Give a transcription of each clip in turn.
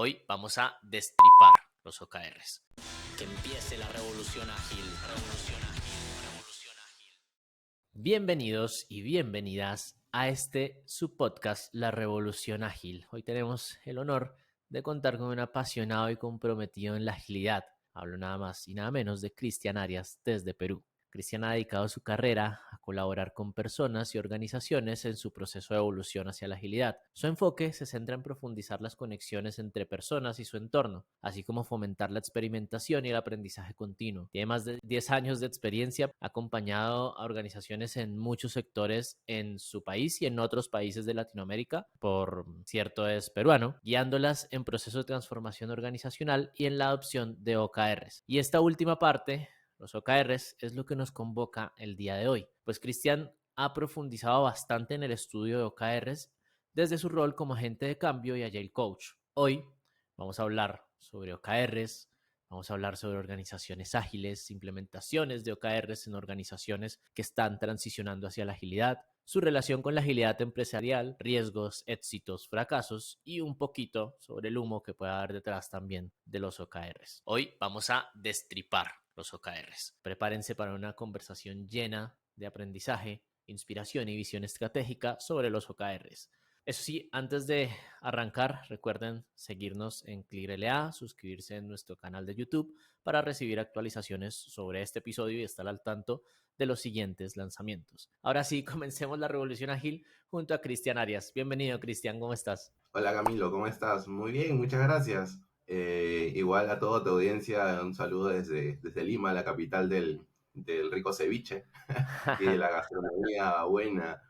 Hoy vamos a destripar los OKRs. Que empiece la revolución ágil. Bienvenidos y bienvenidas a este su podcast, La Revolución Ágil. Hoy tenemos el honor de contar con un apasionado y comprometido en la agilidad. Hablo nada más y nada menos de Cristian Arias desde Perú. Cristian ha dedicado su carrera a colaborar con personas y organizaciones en su proceso de evolución hacia la agilidad. Su enfoque se centra en profundizar las conexiones entre personas y su entorno, así como fomentar la experimentación y el aprendizaje continuo. Tiene más de 10 años de experiencia, ha acompañado a organizaciones en muchos sectores en su país y en otros países de Latinoamérica, por cierto es peruano, guiándolas en procesos de transformación organizacional y en la adopción de OKRs. Y esta última parte, los OKRs, es lo que nos convoca el día de hoy. Pues Cristian ha profundizado bastante en el estudio de OKRs desde su rol como agente de cambio y Agile Coach. Hoy vamos a hablar sobre OKRs, vamos a hablar sobre organizaciones ágiles, implementaciones de OKRs en organizaciones que están transicionando hacia la agilidad, su relación con la agilidad empresarial, riesgos, éxitos, fracasos y un poquito sobre el humo que puede haber detrás también de los OKRs. Hoy vamos a destripar los OKRs. Prepárense para una conversación llena de aprendizaje, inspiración y visión estratégica sobre los OKRs. Eso sí, antes de arrancar, recuerden seguirnos en ClearLA, suscribirse en nuestro canal de YouTube para recibir actualizaciones sobre este episodio y estar al tanto de los siguientes lanzamientos. Ahora sí, comencemos la revolución ágil junto a Cristian Arias. Bienvenido, Cristian, ¿cómo estás? Hola Camilo, ¿cómo estás? Muy bien, muchas gracias. Igual a toda tu audiencia, un saludo desde Lima, la capital del rico ceviche y de la gastronomía buena.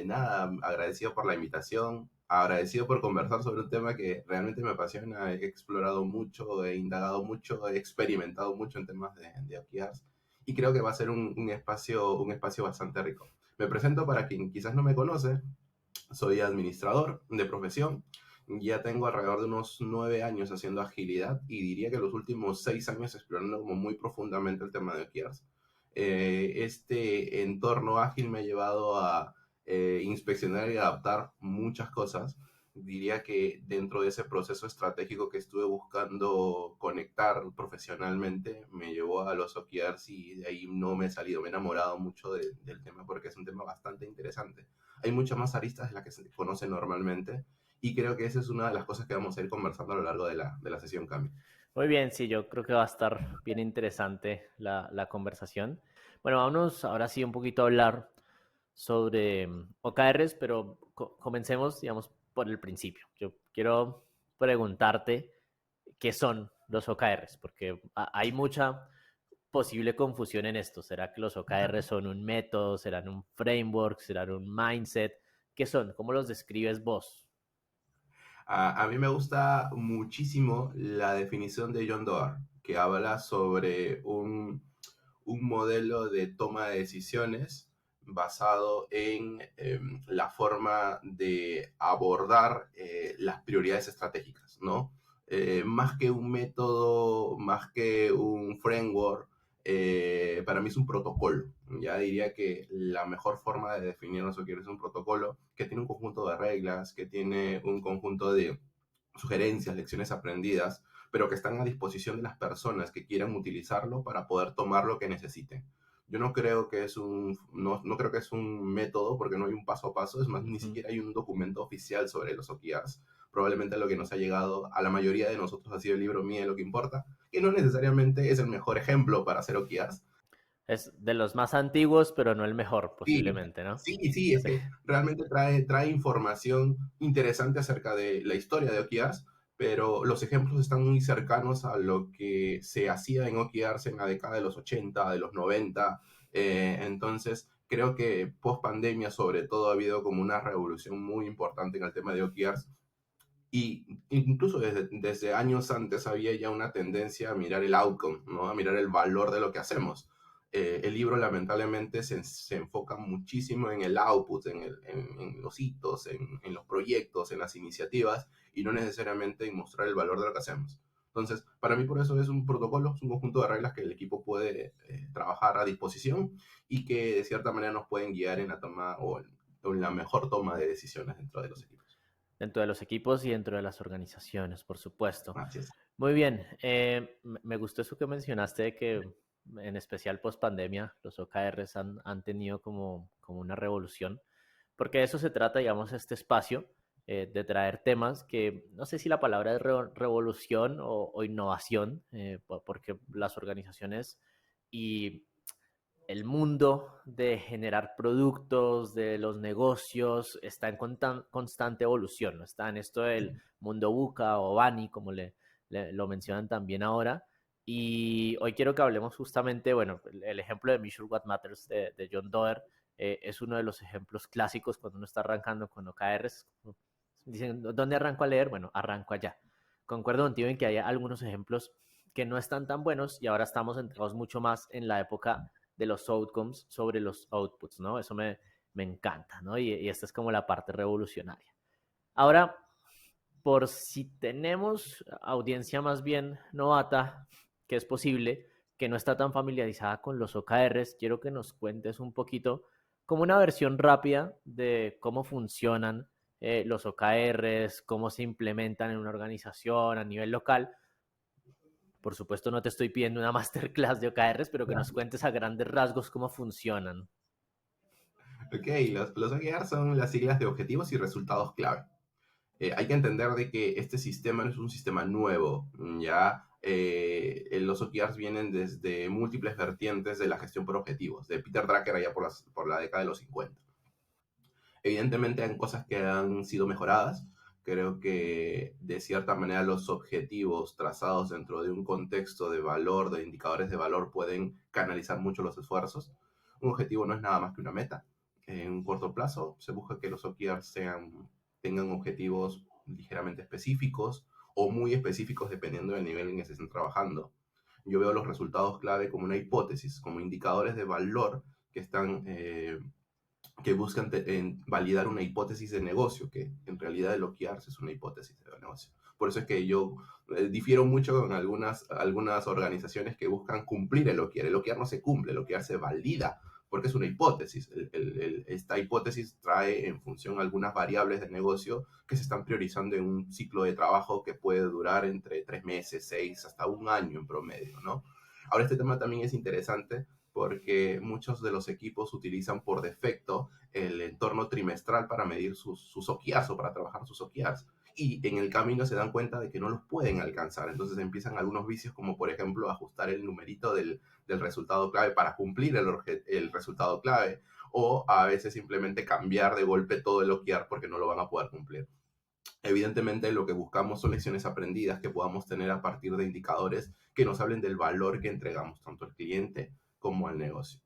Nada, agradecido por la invitación, agradecido por conversar sobre un tema que realmente me apasiona. He explorado mucho, he indagado mucho, he experimentado mucho en temas de OKRs y creo que va a ser un espacio bastante rico. Me presento para quien quizás no me conoce. Soy administrador de profesión. Ya tengo alrededor de unos 9 años haciendo agilidad y diría que los últimos 6 años explorando como muy profundamente el tema de OKRs. Este entorno ágil me ha llevado a inspeccionar y adaptar muchas cosas. Diría que dentro de ese proceso estratégico que estuve buscando conectar profesionalmente, me llevó a los OKRs y de ahí no me he salido. Me he enamorado mucho del tema porque es un tema bastante interesante. Hay muchas más aristas de las que se conocen normalmente y creo que esa es una de las cosas que vamos a ir conversando a lo largo de la sesión, Cami. Muy bien, sí, yo creo que va a estar bien interesante la conversación. Bueno, vámonos ahora sí un poquito a hablar sobre OKRs, pero comencemos, digamos, por el principio. Yo quiero preguntarte qué son los OKRs, porque hay mucha posible confusión en esto. ¿Será que los OKRs son un método? ¿Serán un framework? ¿Serán un mindset? ¿Qué son? ¿Cómo los describes vos? A mí me gusta muchísimo la definición de John Doerr, que habla sobre un modelo de toma de decisiones basado en la forma de abordar las prioridades estratégicas, ¿no? Más que un método, más que un framework, para mí es un protocolo. Ya diría que la mejor forma de definir eso es un protocolo que tiene un conjunto de reglas, que tiene un conjunto de sugerencias, lecciones aprendidas, pero que están a disposición de las personas que quieran utilizarlo para poder tomar lo que necesiten. Yo no creo que es un método porque no hay un paso a paso, es más, ni Ujú. siquiera hay un documento oficial sobre los OKRs. Probablemente lo que nos ha llegado a la mayoría de nosotros ha sido el libro Mide lo que importa, que no necesariamente es el mejor ejemplo para hacer OKRs. Es de los más antiguos, pero no el mejor, Sí, posiblemente, ¿no? sí, es Sí. que realmente trae información interesante acerca de la historia de OKRs, pero los ejemplos están muy cercanos a lo que se hacía en OKRs en la década de los 80, de los 90. Entonces, creo que post pandemia, sobre todo, ha habido como una revolución muy importante en el tema de OKRs. Y incluso desde años antes había ya una tendencia a mirar el outcome, ¿no? A mirar el valor de lo que hacemos. El libro lamentablemente se enfoca muchísimo en el output, en los hitos, en los proyectos, en las iniciativas y no necesariamente en mostrar el valor de lo que hacemos. Entonces, para mí por eso es un protocolo, es un conjunto de reglas que el equipo puede trabajar a disposición y que de cierta manera nos pueden guiar en la toma o en la mejor toma de decisiones dentro de los equipos. dentro de los equipos y dentro de las organizaciones, por supuesto. Así es. Muy bien, me gustó eso que mencionaste de que en especial post pandemia los OKRs han tenido como una revolución, porque de eso se trata, digamos, este espacio de traer temas que no sé si la palabra es revolución o innovación, porque las organizaciones y el mundo de generar productos, de los negocios, está en constante evolución, ¿no? Está en esto del mundo VUCA o BANI, como lo mencionan también ahora. Y hoy quiero que hablemos justamente, bueno, el ejemplo de Measure What Matters de John Doerr es uno de los ejemplos clásicos cuando uno está arrancando con OKRs. Dicen, ¿dónde arranco a leer? Bueno, arranco allá. Concuerdo contigo en que hay algunos ejemplos que no están tan buenos y ahora estamos centrados mucho más en la época de los outcomes sobre los outputs, ¿no? Eso me encanta, ¿no? Y esta es como la parte revolucionaria. Ahora, por si tenemos audiencia más bien novata, que es posible, que no está tan familiarizada con los OKRs, quiero que nos cuentes un poquito como una versión rápida de cómo funcionan los OKRs, cómo se implementan en una organización a nivel local. Por supuesto, no te estoy pidiendo una masterclass de OKRs, pero que nos cuentes a grandes rasgos cómo funcionan. Ok, los OKR son las siglas de objetivos y resultados clave. Hay que entender de que este sistema no es un sistema nuevo, ya los OKRs vienen desde múltiples vertientes de la gestión por objetivos, de Peter Drucker allá por la década de los 50. Evidentemente hay cosas que han sido mejoradas. Creo que de cierta manera los objetivos trazados dentro de un contexto de valor, de indicadores de valor, pueden canalizar mucho los esfuerzos. Un objetivo no es nada más que una meta. En un corto plazo se busca que los OKRs tengan objetivos ligeramente específicos o muy específicos dependiendo del nivel en que se estén trabajando. Yo veo los resultados clave como una hipótesis, como indicadores de valor que están que buscan validar una hipótesis de negocio, que en realidad el OKRs es una hipótesis de negocio. Por eso es que yo difiero mucho con algunas organizaciones que buscan cumplir el OKR. El OKR no se cumple, el OKR se valida porque es una hipótesis. Esta hipótesis trae en función algunas variables de negocio que se están priorizando en un ciclo de trabajo que puede durar entre 3 meses, 6, hasta un año en promedio, ¿no? Ahora, este tema también es interesante porque muchos de los equipos utilizan por defecto el entorno trimestral para medir sus OKRs o para trabajar sus OKRs. Y en el camino se dan cuenta de que no los pueden alcanzar. Entonces empiezan algunos vicios como por ejemplo ajustar el numerito del resultado clave para cumplir el resultado clave o a veces simplemente cambiar de golpe todo el OKR porque no lo van a poder cumplir. Evidentemente lo que buscamos son lecciones aprendidas que podamos tener a partir de indicadores que nos hablen del valor que entregamos tanto al cliente como al negocio.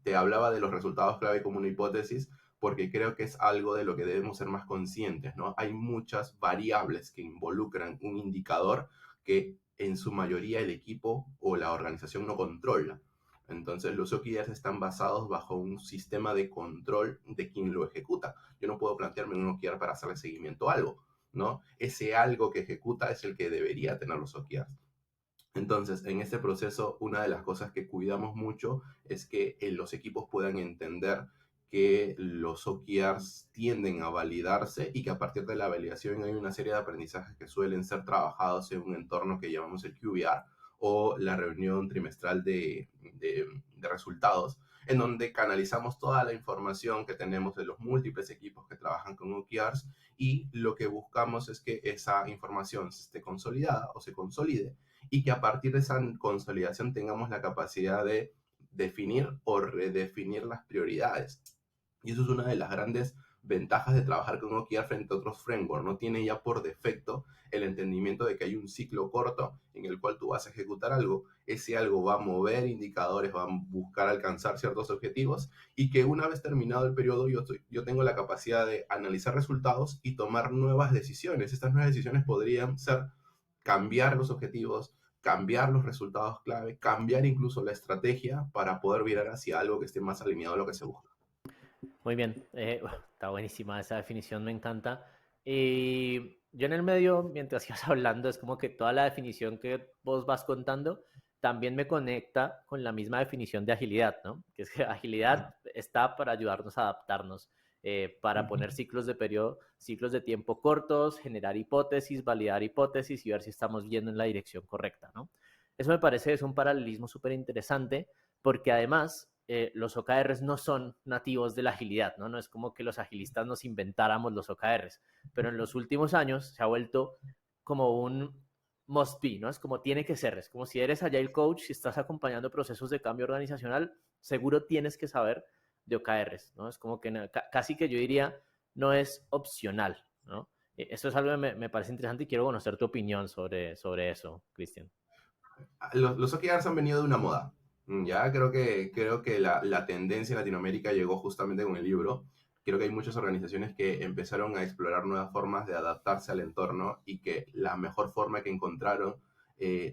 Te hablaba de los resultados clave como una hipótesis porque creo que es algo de lo que debemos ser más conscientes, ¿no? Hay muchas variables que involucran un indicador que en su mayoría el equipo o la organización no controla. Entonces los OKRs están basados bajo un sistema de control de quien lo ejecuta. Yo no puedo plantearme un OKR para hacerle seguimiento a algo, ¿no? Ese algo que ejecuta es el que debería tener los OKRs. Entonces, en este proceso, una de las cosas que cuidamos mucho es que los equipos puedan entender que los OKRs tienden a validarse y que a partir de la validación hay una serie de aprendizajes que suelen ser trabajados en un entorno que llamamos el QBR o la reunión trimestral de resultados, en donde canalizamos toda la información que tenemos de los múltiples equipos que trabajan con OKRs y lo que buscamos es que esa información esté consolidada o se consolide y que a partir de esa consolidación tengamos la capacidad de definir o redefinir las prioridades. Y eso es una de las grandes ventajas de trabajar con OKR frente a otros frameworks. No tiene ya por defecto el entendimiento de que hay un ciclo corto en el cual tú vas a ejecutar algo. Ese algo va a mover indicadores, va a buscar alcanzar ciertos objetivos y que una vez terminado el periodo yo tengo la capacidad de analizar resultados y tomar nuevas decisiones. Estas nuevas decisiones podrían ser cambiar los objetivos, cambiar los resultados clave, cambiar incluso la estrategia para poder virar hacia algo que esté más alineado a lo que se busca. Muy bien, está buenísima esa definición, me encanta. Y yo en el medio, mientras ibas hablando, es como que toda la definición que vos vas contando también me conecta con la misma definición de agilidad, ¿no? Que es que agilidad está para ayudarnos a adaptarnos. para Ujú. poner ciclos de periodo, ciclos de tiempo cortos, generar hipótesis, validar hipótesis y ver si estamos yendo en la dirección correcta, ¿no? Eso me parece es un paralelismo súper interesante porque además los OKRs no son nativos de la agilidad, ¿no? No es como que los agilistas nos inventáramos los OKRs, pero en los últimos años se ha vuelto como un must be, ¿no? Es como tiene que ser, es como si eres Agile Coach, si estás acompañando procesos de cambio organizacional, seguro tienes que saber de OKRs, ¿no? Es como que casi que yo diría no es opcional, ¿no? Eso es algo que me parece interesante y quiero conocer tu opinión sobre eso, Cristian. Los OKRs han venido de una moda. Ya creo que la tendencia en Latinoamérica llegó justamente con el libro. Creo que hay muchas organizaciones que empezaron a explorar nuevas formas de adaptarse al entorno y que la mejor forma que encontraron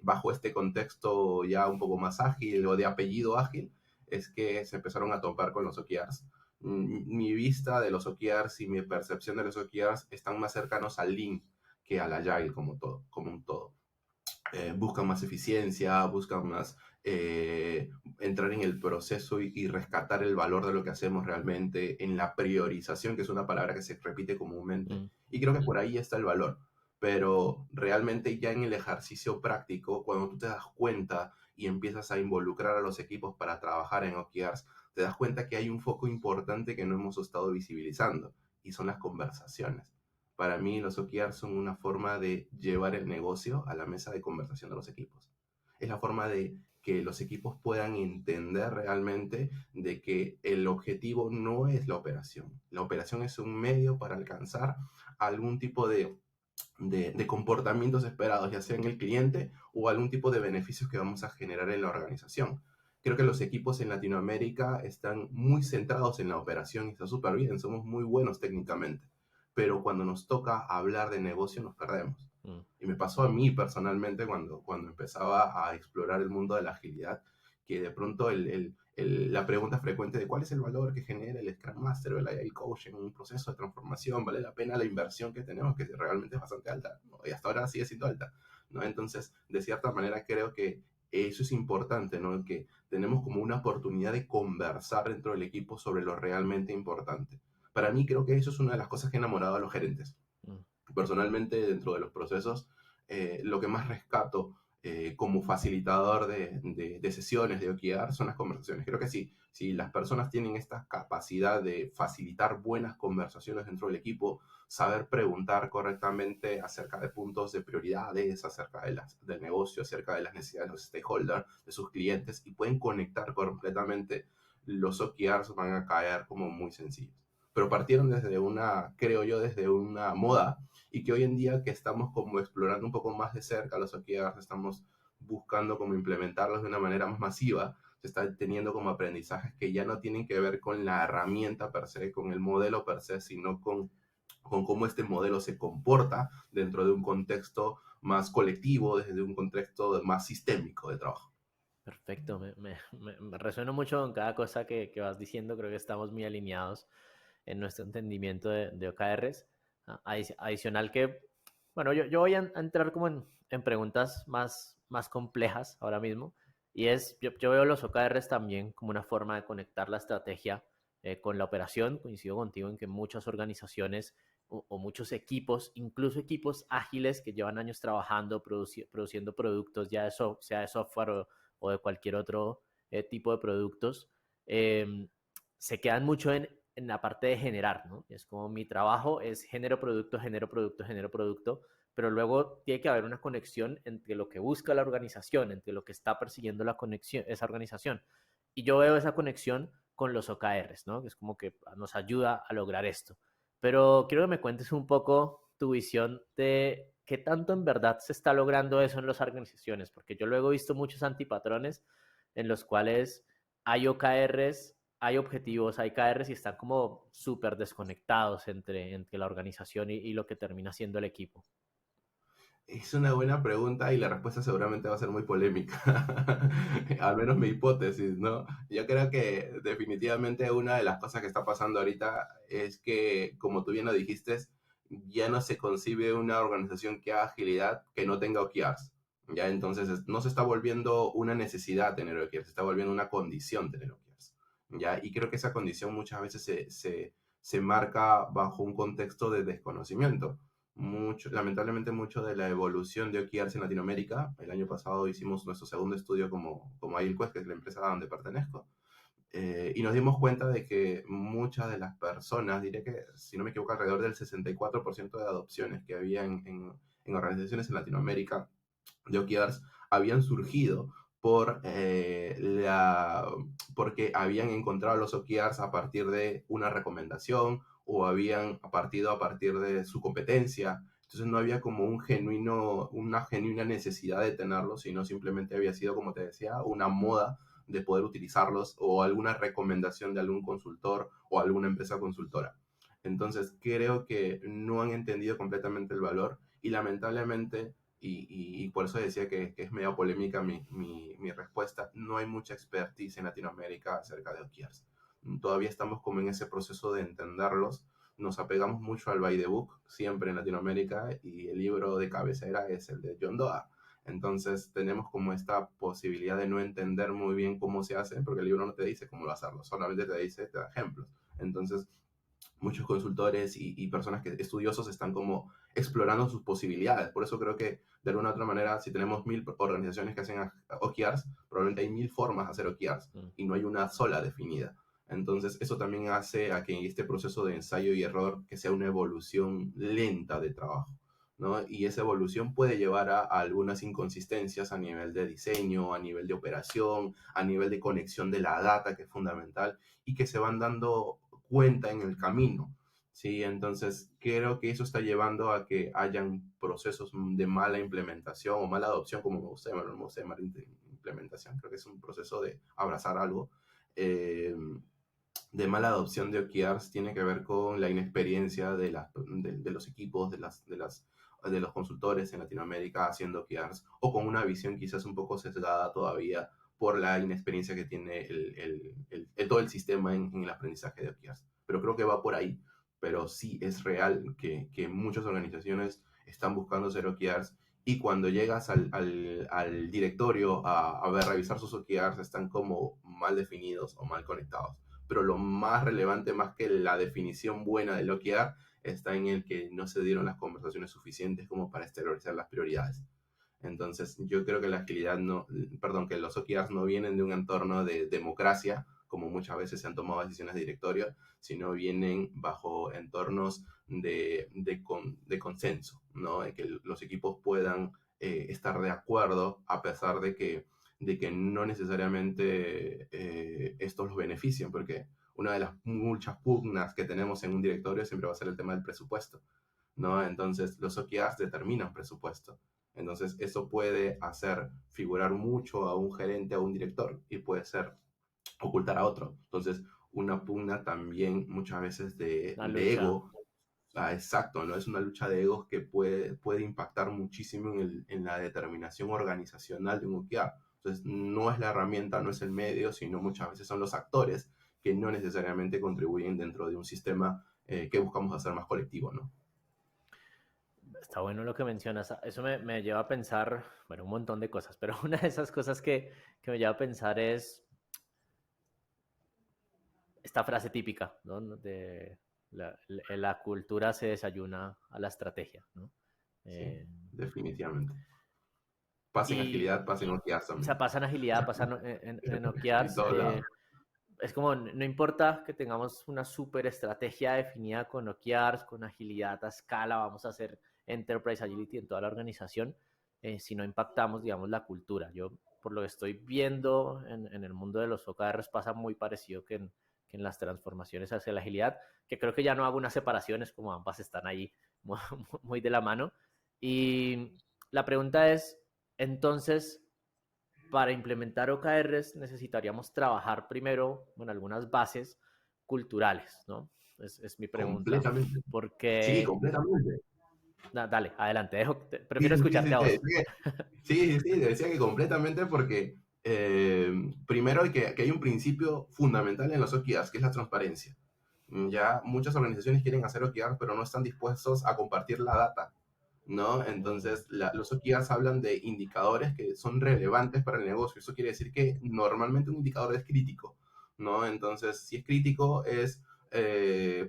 bajo este contexto ya un poco más ágil o de apellido ágil es que se empezaron a topar con los OKRs. Mi vista de los OKRs y mi percepción de los OKRs están más cercanos al Lean que al Agile como todo, como un todo. Buscan más eficiencia, buscan más entrar en el proceso y rescatar el valor de lo que hacemos realmente, en la priorización, que es una palabra que se repite comúnmente. Mm, Y creo que por ahí está el valor. Pero realmente ya en el ejercicio práctico, cuando tú te das cuenta y empiezas a involucrar a los equipos para trabajar en OKRs, te das cuenta que hay un foco importante que no hemos estado visibilizando y son las conversaciones. Para mí, los OKRs son una forma de llevar el negocio a la mesa de conversación de los equipos. Es la forma de que los equipos puedan entender realmente de que el objetivo no es la operación. La operación es un medio para alcanzar algún tipo de comportamientos esperados, ya sea en el cliente o algún tipo de beneficios que vamos a generar en la organización. Creo que los equipos en Latinoamérica están muy centrados en la operación y está súper bien, somos muy buenos técnicamente, pero cuando nos toca hablar de negocio nos perdemos. mm, Y me pasó a mí personalmente cuando empezaba a explorar el mundo de la agilidad, que de pronto la pregunta frecuente de cuál es el valor que genera el Scrum Master o el Agile Coach en un proceso de transformación, ¿vale la pena la inversión que tenemos, que realmente es bastante alta, ¿no? Y hasta ahora sigue siendo alta, ¿no? Entonces, de cierta manera creo que eso es importante, ¿no? Que tenemos como una oportunidad de conversar dentro del equipo sobre lo realmente importante. Para mí creo que eso es una de las cosas que ha enamorado a los gerentes. mm. Personalmente, dentro de los procesos, lo que más rescato como facilitador de sesiones de OKR son las conversaciones. Creo que sí, si las personas tienen esta capacidad de facilitar buenas conversaciones dentro del equipo, saber preguntar correctamente acerca de puntos de prioridades, acerca del negocio, acerca de las necesidades de los stakeholders, de sus clientes, y pueden conectar completamente, los OKRs van a caer como muy sencillos. Pero partieron desde creo yo, desde una moda, y que hoy en día que estamos como explorando un poco más de cerca los OKRs, estamos buscando como implementarlos de una manera más masiva, se está teniendo como aprendizajes que ya no tienen que ver con la herramienta per se, con el modelo per se, sino con cómo este modelo se comporta dentro de un contexto más colectivo, desde un contexto más sistémico de trabajo. Perfecto, me resueno mucho con cada cosa que vas diciendo, creo que estamos muy alineados en nuestro entendimiento de OKRs. Adicional que, bueno, yo voy a entrar como en preguntas más complejas ahora mismo, y yo veo los OKRs también como una forma de conectar la estrategia con la operación. Coincido contigo en que muchas organizaciones o muchos equipos, incluso equipos ágiles que llevan años trabajando, produciendo productos, ya sea de software o de cualquier otro tipo de productos, eh, se quedan mucho en la parte de generar, ¿no? Es como mi trabajo es genero producto, genero producto, genero producto, pero luego tiene que haber una conexión entre lo que busca la organización, entre lo que está persiguiendo esa organización. Y yo veo esa conexión con los OKRs, ¿no? Que es como que nos ayuda a lograr esto. Pero quiero que me cuentes un poco tu visión de qué tanto en verdad se está logrando eso en las organizaciones, porque yo luego he visto muchos antipatrones en los cuales hay OKRs, hay objetivos, hay KRs y están como súper desconectados entre la organización y lo que termina siendo el equipo. Es una buena pregunta y la respuesta seguramente va a ser muy polémica. Al menos mi hipótesis, ¿no? Yo creo que definitivamente una de las cosas que está pasando ahorita es que, como tú bien lo dijiste, ya no se concibe una organización que haga agilidad que no tenga OKRs. Ya entonces no se está volviendo una necesidad tener OKRs, se está volviendo una condición tener OKRs. Ya, y creo que esa condición muchas veces se marca bajo un contexto de desconocimiento. Lamentablemente, mucho de la evolución de OKRs en Latinoamérica, el año pasado hicimos nuestro segundo estudio como Agile Quest, que es la empresa a donde pertenezco, y nos dimos cuenta de que muchas de las personas, diré que, si no me equivoco, alrededor del 64% de adopciones que había en organizaciones en Latinoamérica de OKRs habían surgido porque habían encontrado los OKRs a partir de una recomendación o habían partido a partir de su competencia. Entonces no había como una genuina necesidad de tenerlos, sino simplemente había sido, como te decía, una moda de poder utilizarlos o alguna recomendación de algún consultor o alguna empresa consultora. Entonces creo que no han entendido completamente el valor y lamentablemente, y por eso decía que es medio polémica mi respuesta, no hay mucha expertise en Latinoamérica acerca de OKRs. Todavía estamos como en ese proceso de entenderlos. Nos apegamos mucho al by the book, siempre en Latinoamérica, y el libro de cabecera es el de John Doerr. Entonces tenemos como esta posibilidad de no entender muy bien cómo se hace, porque el libro no te dice cómo hacerlo, solamente te da ejemplos. Entonces muchos consultores y personas estudiosos están como explorando sus posibilidades. Por eso creo que de alguna u otra manera, si tenemos 1000 organizaciones que hacen OKRs, probablemente hay 1000 formas de hacer OKRs y no hay una sola definida. Entonces, eso también hace a que este proceso de ensayo y error que sea una evolución lenta de trabajo, ¿no? Y esa evolución puede llevar a algunas inconsistencias a nivel de diseño, a nivel de operación, a nivel de conexión de la data, que es fundamental, y que se van dando cuenta en el camino, ¿sí? Entonces, creo que eso está llevando a que hayan procesos de mala implementación o mala adopción, como me gusta llamarlo, mala implementación. Creo que es un proceso de abrazar algo. De mala adopción de OKRs tiene que ver con la inexperiencia de los equipos, de los consultores en Latinoamérica haciendo OKRs, o con una visión quizás un poco sesgada todavía por la inexperiencia que tiene todo el sistema en el aprendizaje de OKRs. Pero creo que va por ahí. Pero sí es real que muchas organizaciones están buscando hacer OKRs y cuando llegas al directorio a ver, revisar sus OKRs, están como mal definidos o mal conectados. Pero lo más relevante, más que la definición buena del OKR, está en el que no se dieron las conversaciones suficientes como para exteriorizar las prioridades. Entonces, yo creo que la agilidad que los OKRs no vienen de un entorno de democracia, como muchas veces se han tomado decisiones de directorio, sino vienen bajo entornos de consenso, ¿no? De que los equipos puedan estar de acuerdo a pesar de que no necesariamente estos los benefician, porque una de las muchas pugnas que tenemos en un directorio siempre va a ser el tema del presupuesto, ¿no? Entonces, los OKRs determinan presupuesto. Entonces, eso puede hacer figurar mucho a un gerente o a un director y puede ser ocultar a otro. Entonces, una pugna también muchas veces La de lucha. ego. Exacto, ¿no? Es una lucha de egos que puede impactar muchísimo en la determinación organizacional de un OKR. Entonces, no es la herramienta, no es el medio, sino muchas veces son los actores que no necesariamente contribuyen dentro de un sistema que buscamos hacer más colectivo, ¿no? Está bueno lo que mencionas. Eso me lleva a pensar, bueno, un montón de cosas, pero una de esas cosas que me lleva a pensar es esta frase típica, ¿no? De la cultura se desayuna a la estrategia, ¿no? Sí, Eh, definitivamente. Pasen y, agilidad, pasen OKRs o sea, también. pasan agilidad, pasan en En OKRs. todos lados. Es como, no importa que tengamos una super estrategia definida con OKRs, con agilidad a escala, vamos a hacer Enterprise Agility en toda la organización, si no impactamos, digamos, la cultura. Yo, por lo que estoy viendo en el mundo de los OKRs, pasa muy parecido que en las transformaciones hacia la agilidad, que creo que ya no hago unas separaciones, como ambas están ahí muy, muy de la mano. Y la pregunta es, entonces, para implementar OKRs necesitaríamos trabajar primero, bueno, algunas bases culturales, ¿no? Es mi pregunta. Completamente. Sí, Porque, completamente. dale, adelante, Sí, prefiero sí, escucharte sí, a te vos. decía sí, sí, sí, te decía que completamente porque primero que hay un principio fundamental en los OKRs, que es la transparencia. Ya muchas organizaciones quieren hacer OKRs, pero no están dispuestos a compartir la data, ¿no? Mm, Entonces, los OKRs hablan de indicadores que son relevantes para el negocio. Eso quiere decir que normalmente un indicador es crítico, ¿no? Entonces, si es crítico, es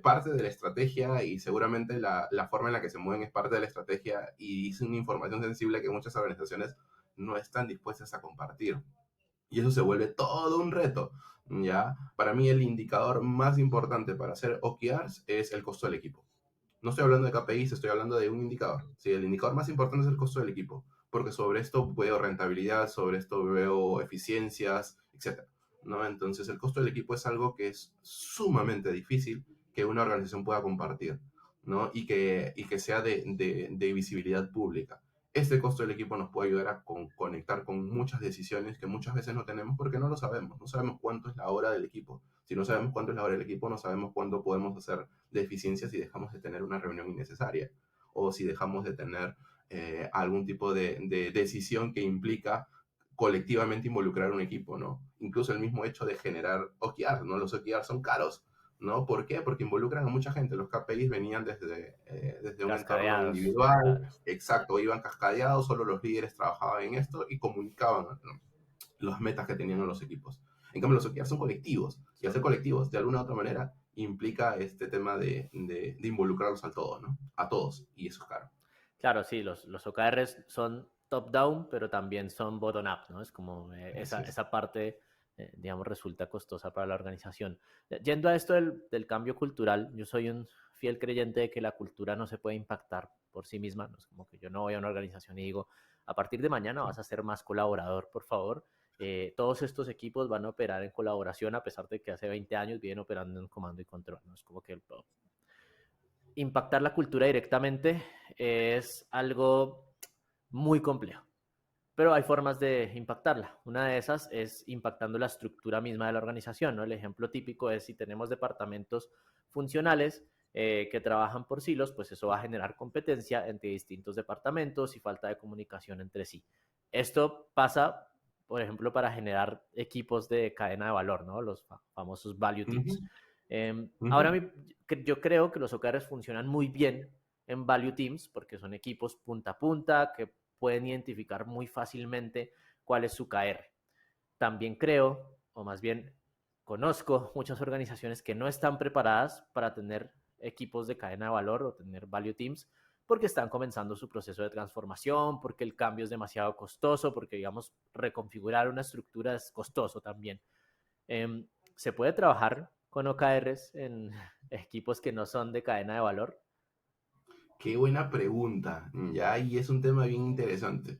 parte de la estrategia y seguramente la forma en la que se mueven es parte de la estrategia y es una información sensible que muchas organizaciones no están dispuestas a compartir. Y eso se vuelve todo un reto, ¿ya? Para mí el indicador más importante para hacer OKRs es el costo del equipo. No estoy hablando de KPIs, estoy hablando de un indicador. Sí, el indicador más importante es el costo del equipo, porque sobre esto veo rentabilidad, sobre esto veo eficiencias, etcétera, ¿no? Entonces, el costo del equipo es algo que es sumamente difícil que una organización pueda compartir, ¿no? Y que sea de visibilidad pública. Este costo del equipo nos puede ayudar a conectar con muchas decisiones que muchas veces no tenemos porque no lo sabemos. No sabemos cuánto es la hora del equipo. Si no sabemos cuánto es la hora del equipo, no sabemos cuánto podemos hacer de eficiencia si dejamos de tener una reunión innecesaria o si dejamos de tener algún tipo de decisión que implica colectivamente involucrar un equipo, ¿no? Incluso el mismo hecho de generar OKR, ¿no? Los OKR son caros, ¿no? ¿Por qué? Porque involucran a mucha gente. Los KPIs venían desde un entorno Cascadeados, individual, claro. exacto, iban cascadeados, solo los líderes trabajaban en esto y comunicaban, ¿no?, las metas que tenían los equipos. En cambio, los OKR son colectivos, y hacer Son, colectivos, de alguna u otra manera, implica este tema de involucrarlos a todos, ¿no? A todos, y eso es caro. claro, sí, los OKRs son top-down, pero también son bottom-up, ¿no? Es como Así es. esa parte, digamos, resulta costosa para la organización. Yendo a esto del cambio cultural, yo soy un fiel creyente de que la cultura no se puede impactar por sí misma. No es como que yo no voy a una organización y digo, a partir de mañana Sí. vas a ser más colaborador, por favor. Todos estos equipos van a operar en colaboración a pesar de que hace 20 años vienen operando en comando y control. ¿No? Es como que impactar la cultura directamente es algo muy complejo, pero hay formas de impactarla. Una de esas es impactando la estructura misma de la organización, ¿no? El ejemplo típico es si tenemos departamentos funcionales que trabajan por silos, pues eso va a generar competencia entre distintos departamentos y falta de comunicación entre sí. Esto pasa, por ejemplo, para generar equipos de cadena de valor, ¿no? Los famosos value teams. Ujú, Ahora ujú. yo creo que los OKRs funcionan muy bien en value teams porque son equipos punta a punta que pueden identificar muy fácilmente cuál es su KR. También creo, o más bien conozco muchas organizaciones que no están preparadas para tener equipos de cadena de valor o tener value teams porque están comenzando su proceso de transformación, porque el cambio es demasiado costoso, porque, digamos, reconfigurar una estructura es costoso también. ¿Se puede trabajar con OKRs en equipos que no son de cadena de valor? Qué buena pregunta, ¿ya? Y es un tema bien interesante.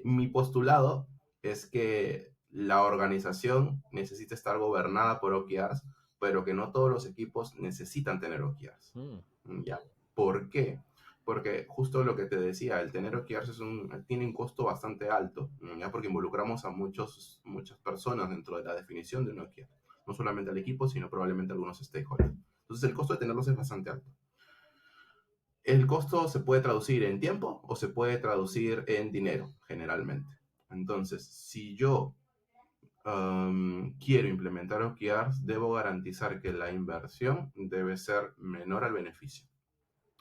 Mi postulado es que la organización necesita estar gobernada por OKRs, pero que no todos los equipos necesitan tener OKRs. Mm, ¿Ya? ¿Por qué? Porque justo lo que te decía, el tener OKRs tiene un costo bastante alto, ¿ya? Porque involucramos a muchas personas dentro de la definición de un OKR. No solamente al equipo, sino probablemente a algunos stakeholders. Entonces el costo de tenerlos es bastante alto. El costo se puede traducir en tiempo o se puede traducir en dinero, generalmente. Entonces, si yo quiero implementar OKRs, debo garantizar que la inversión debe ser menor al beneficio.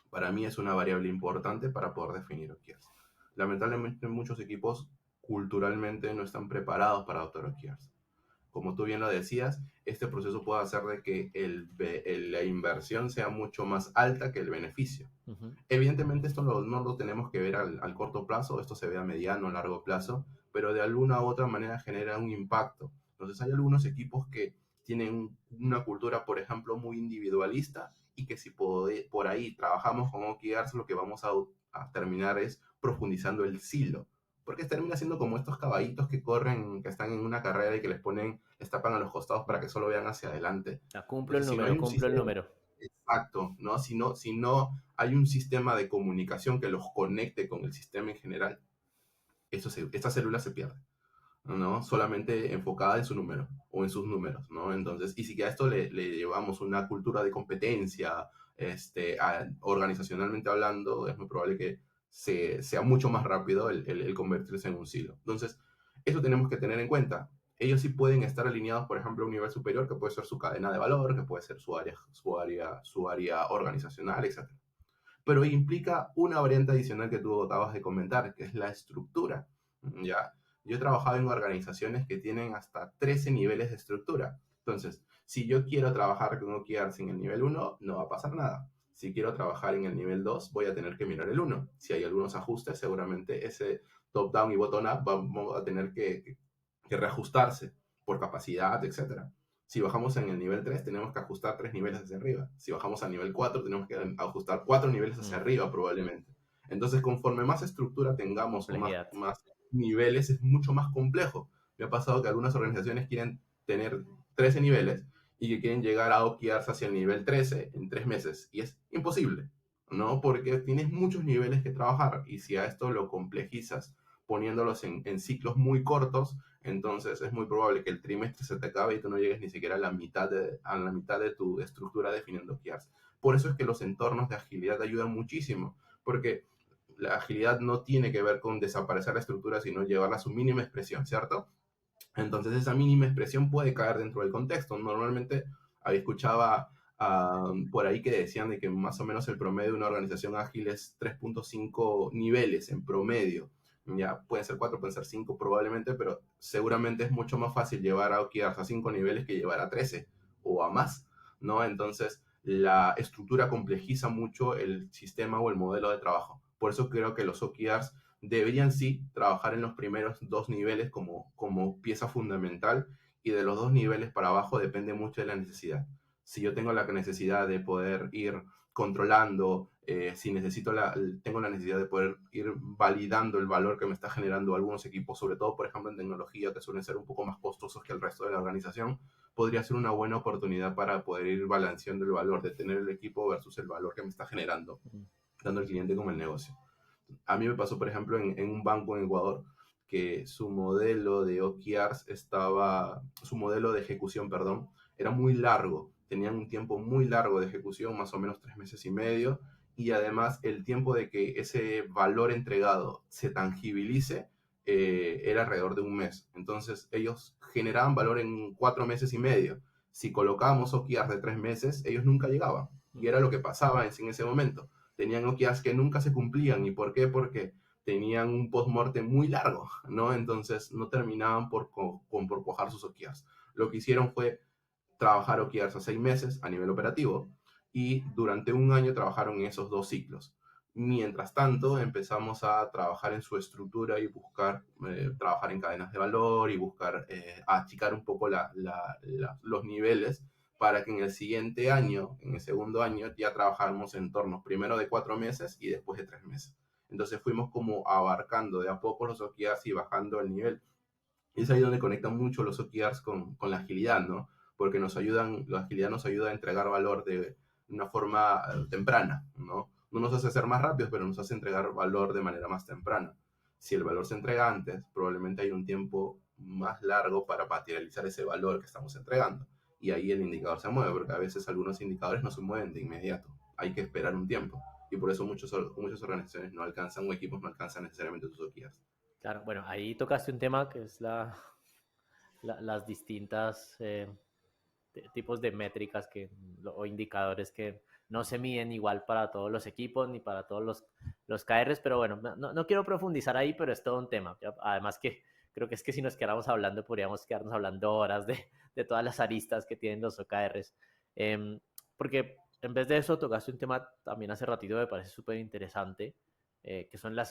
Para mí es una variable importante para poder definir OKRs. Lamentablemente, muchos equipos culturalmente no están preparados para adoptar OKRs. Como tú bien lo decías, este proceso puede hacer de que la inversión sea mucho más alta que el beneficio. ujú. Evidentemente esto no lo tenemos que ver al corto plazo, esto se ve a mediano o largo plazo, pero de alguna u otra manera genera un impacto. Entonces hay algunos equipos que tienen una cultura, por ejemplo, muy individualista y que si por ahí trabajamos con OKRs, lo que vamos a terminar es profundizando el silo. Porque termina siendo como estos caballitos que corren, que están en una carrera y que les tapan a los costados para que solo vean hacia adelante. Cumplo el Entonces, si no hay número, un cumplo el sistema, número. exacto, ¿no? Si no hay un sistema de comunicación que los conecte con el sistema en general, esta célula se pierde, ¿no? Solamente enfocada en su número o en sus números, ¿no? Entonces, y si a esto le llevamos una cultura de competencia, organizacionalmente hablando, es muy probable que sea mucho más rápido el convertirse en un silo. Entonces, eso tenemos que tener en cuenta. Ellos sí pueden estar alineados, por ejemplo, a un nivel superior, que puede ser su cadena de valor, que puede ser su área organizacional, etc. Pero implica una variante adicional que tú acabas de comentar, que es la estructura. ¿Ya? Yo he trabajado en organizaciones que tienen hasta 13 niveles de estructura. Entonces, si yo quiero trabajar con OKRs en el nivel uno, no va a pasar nada. Si quiero trabajar en el nivel 2, voy a tener que mirar el uno. Si hay algunos ajustes, seguramente ese top-down y bottom-up vamos a tener que reajustarse por capacidad, etcétera. Si bajamos en el nivel 3, tenemos que ajustar 3 niveles hacia arriba. Si bajamos al nivel 4, tenemos que ajustar 4 niveles hacia arriba probablemente. Entonces, conforme más estructura tengamos o Complejidad. más niveles, es mucho más complejo. Me ha pasado que algunas organizaciones quieren tener 13 niveles y que quieren llegar a OKRs hacia el nivel 13 en 3 meses. Y es imposible, ¿no? Porque tienes muchos niveles que trabajar y si a esto lo complejizas poniéndolos en ciclos muy cortos, entonces es muy probable que el trimestre se te acabe y tú no llegues ni siquiera a la mitad de tu estructura definiendo OKRs. Por eso es que los entornos de agilidad ayudan muchísimo, porque la agilidad no tiene que ver con desaparecer la estructura, sino llevarla a su mínima expresión, ¿cierto? Entonces esa mínima expresión puede caer dentro del contexto. Normalmente había escuchaba por ahí que decían de que más o menos el promedio de una organización ágil es 3.5 niveles en promedio. Ya pueden ser 4, pueden ser 5 probablemente, pero seguramente es mucho más fácil llevar a OKRs a 5 niveles que llevar a 13 o a más, ¿no? Entonces la estructura complejiza mucho el sistema o el modelo de trabajo. Por eso creo que los OKRs deberían sí trabajar en los primeros 2 niveles como pieza fundamental y de los 2 niveles para abajo depende mucho de la necesidad. Si yo tengo la necesidad de poder ir controlando, si tengo la necesidad de poder ir validando el valor que me está generando algunos equipos, sobre todo, por ejemplo, en tecnología, que suelen ser un poco más costosos que el resto de la organización, podría ser una buena oportunidad para poder ir balanceando el valor de tener el equipo versus el valor que me está generando, tanto el cliente como el negocio. A mí me pasó, por ejemplo, en un banco en Ecuador, que su modelo de OKRs su modelo de ejecución, perdón, era muy largo. Tenían un tiempo muy largo de ejecución, más o menos 3 meses y medio, y además el tiempo de que ese valor entregado se tangibilice era alrededor de un mes. Entonces ellos generaban valor en 4 meses y medio. Si colocábamos OKRs de 3 meses, ellos nunca llegaban. Y era lo que pasaba en ese momento. Tenían OKRs que nunca se cumplían. ¿Y por qué? Porque tenían un post-mortem muy largo, ¿no? Entonces no terminaban por cuajar sus OKRs. Lo que hicieron fue trabajar OKRs a 6 meses a nivel operativo y durante un año trabajaron en esos 2 ciclos. Mientras tanto, empezamos a trabajar en su estructura y buscar trabajar en cadenas de valor y buscar achicar un poco los niveles para que en el siguiente año, en el segundo año, ya trabajáramos en tornos primero de 4 meses y después de 3 meses. Entonces fuimos como abarcando de a poco los OKRs y bajando el nivel. Y es ahí donde conectan mucho los OKRs con la agilidad, ¿no? Porque la agilidad nos ayuda a entregar valor de una forma temprana, ¿no? No nos hace ser más rápidos, pero nos hace entregar valor de manera más temprana. Si el valor se entrega antes, probablemente hay un tiempo más largo para materializar ese valor que estamos entregando. Y ahí el indicador se mueve, porque a veces algunos indicadores no se mueven de inmediato. Hay que esperar un tiempo. Y por eso muchas organizaciones no alcanzan o equipos no alcanzan necesariamente sus OKRs. Claro, bueno, ahí tocaste un tema que es las distintas tipos de métricas o indicadores que no se miden igual para todos los equipos ni para todos los KRs, pero bueno, no quiero profundizar ahí, pero es todo un tema. Además que creo que es que si nos quedáramos hablando, podríamos quedarnos hablando horas de todas las aristas que tienen los OKRs. Porque en vez de eso, tocaste un tema también hace ratito, me parece súper interesante, que son los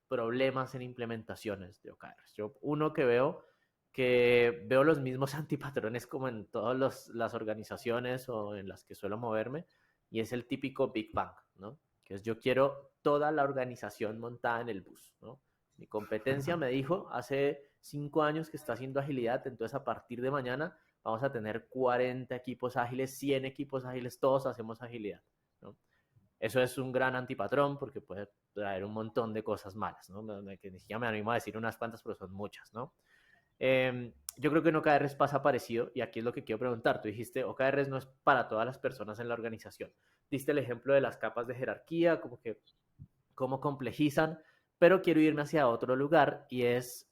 problemas en implementaciones de OKRs. Uno que veo los mismos antipatrones como en todas las organizaciones o en las que suelo moverme, y es el típico Big Bang, ¿no? Que es yo quiero toda la organización montada en el bus, ¿no? Mi competencia me dijo hace 5 años que está haciendo agilidad, entonces a partir de mañana vamos a tener 40 equipos ágiles, 100 equipos ágiles, todos hacemos agilidad, ¿no? Eso es un gran antipatrón porque puede traer un montón de cosas malas, ¿no? Que ni siquiera me animo a decir unas cuantas, pero son muchas, ¿no? Yo creo que en OKRs pasa parecido y aquí es lo que quiero preguntar. Tú dijiste, OKRs no es para todas las personas en la organización. Diste el ejemplo de las capas de jerarquía, como que cómo complejizan, pero quiero irme hacia otro lugar y es,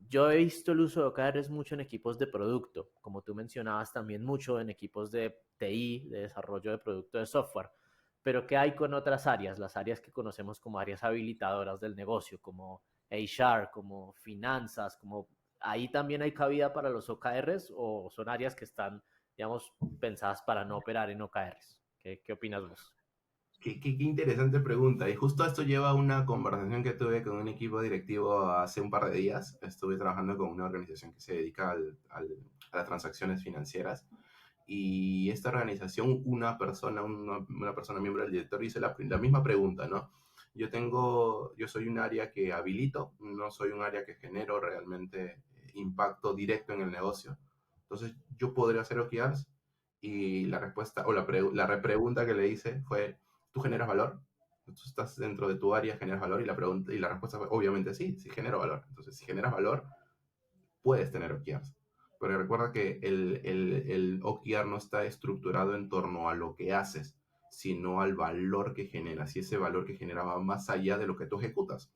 yo he visto el uso de OKRs mucho en equipos de producto, como tú mencionabas también mucho en equipos de TI, de desarrollo de producto de software, pero ¿qué hay con otras áreas? Las áreas que conocemos como áreas habilitadoras del negocio, como HR, como finanzas, como ¿ahí también hay cabida para los OKRs o son áreas que están, digamos, pensadas para no operar en OKRs? ¿Qué opinas vos? Qué interesante pregunta. Y justo esto lleva a una conversación que tuve con un equipo directivo hace un par de días. Estuve trabajando con una organización que se dedica a las transacciones financieras. Y esta organización, una persona miembro del directorio hizo la misma pregunta, ¿no? Yo soy un área que habilito, no soy un área que genero realmente impacto directo en el negocio. Entonces, yo podría hacer OKRs y la respuesta, o la repregunta que le hice fue, ¿tú generas valor? ¿Tú estás dentro de tu área, generas valor? Y la respuesta fue, obviamente sí, sí genero valor. Entonces, si generas valor, puedes tener OKRs. Pero recuerda que el OKR no está estructurado en torno a lo que haces, sino al valor que generas. Y ese valor que genera va más allá de lo que tú ejecutas,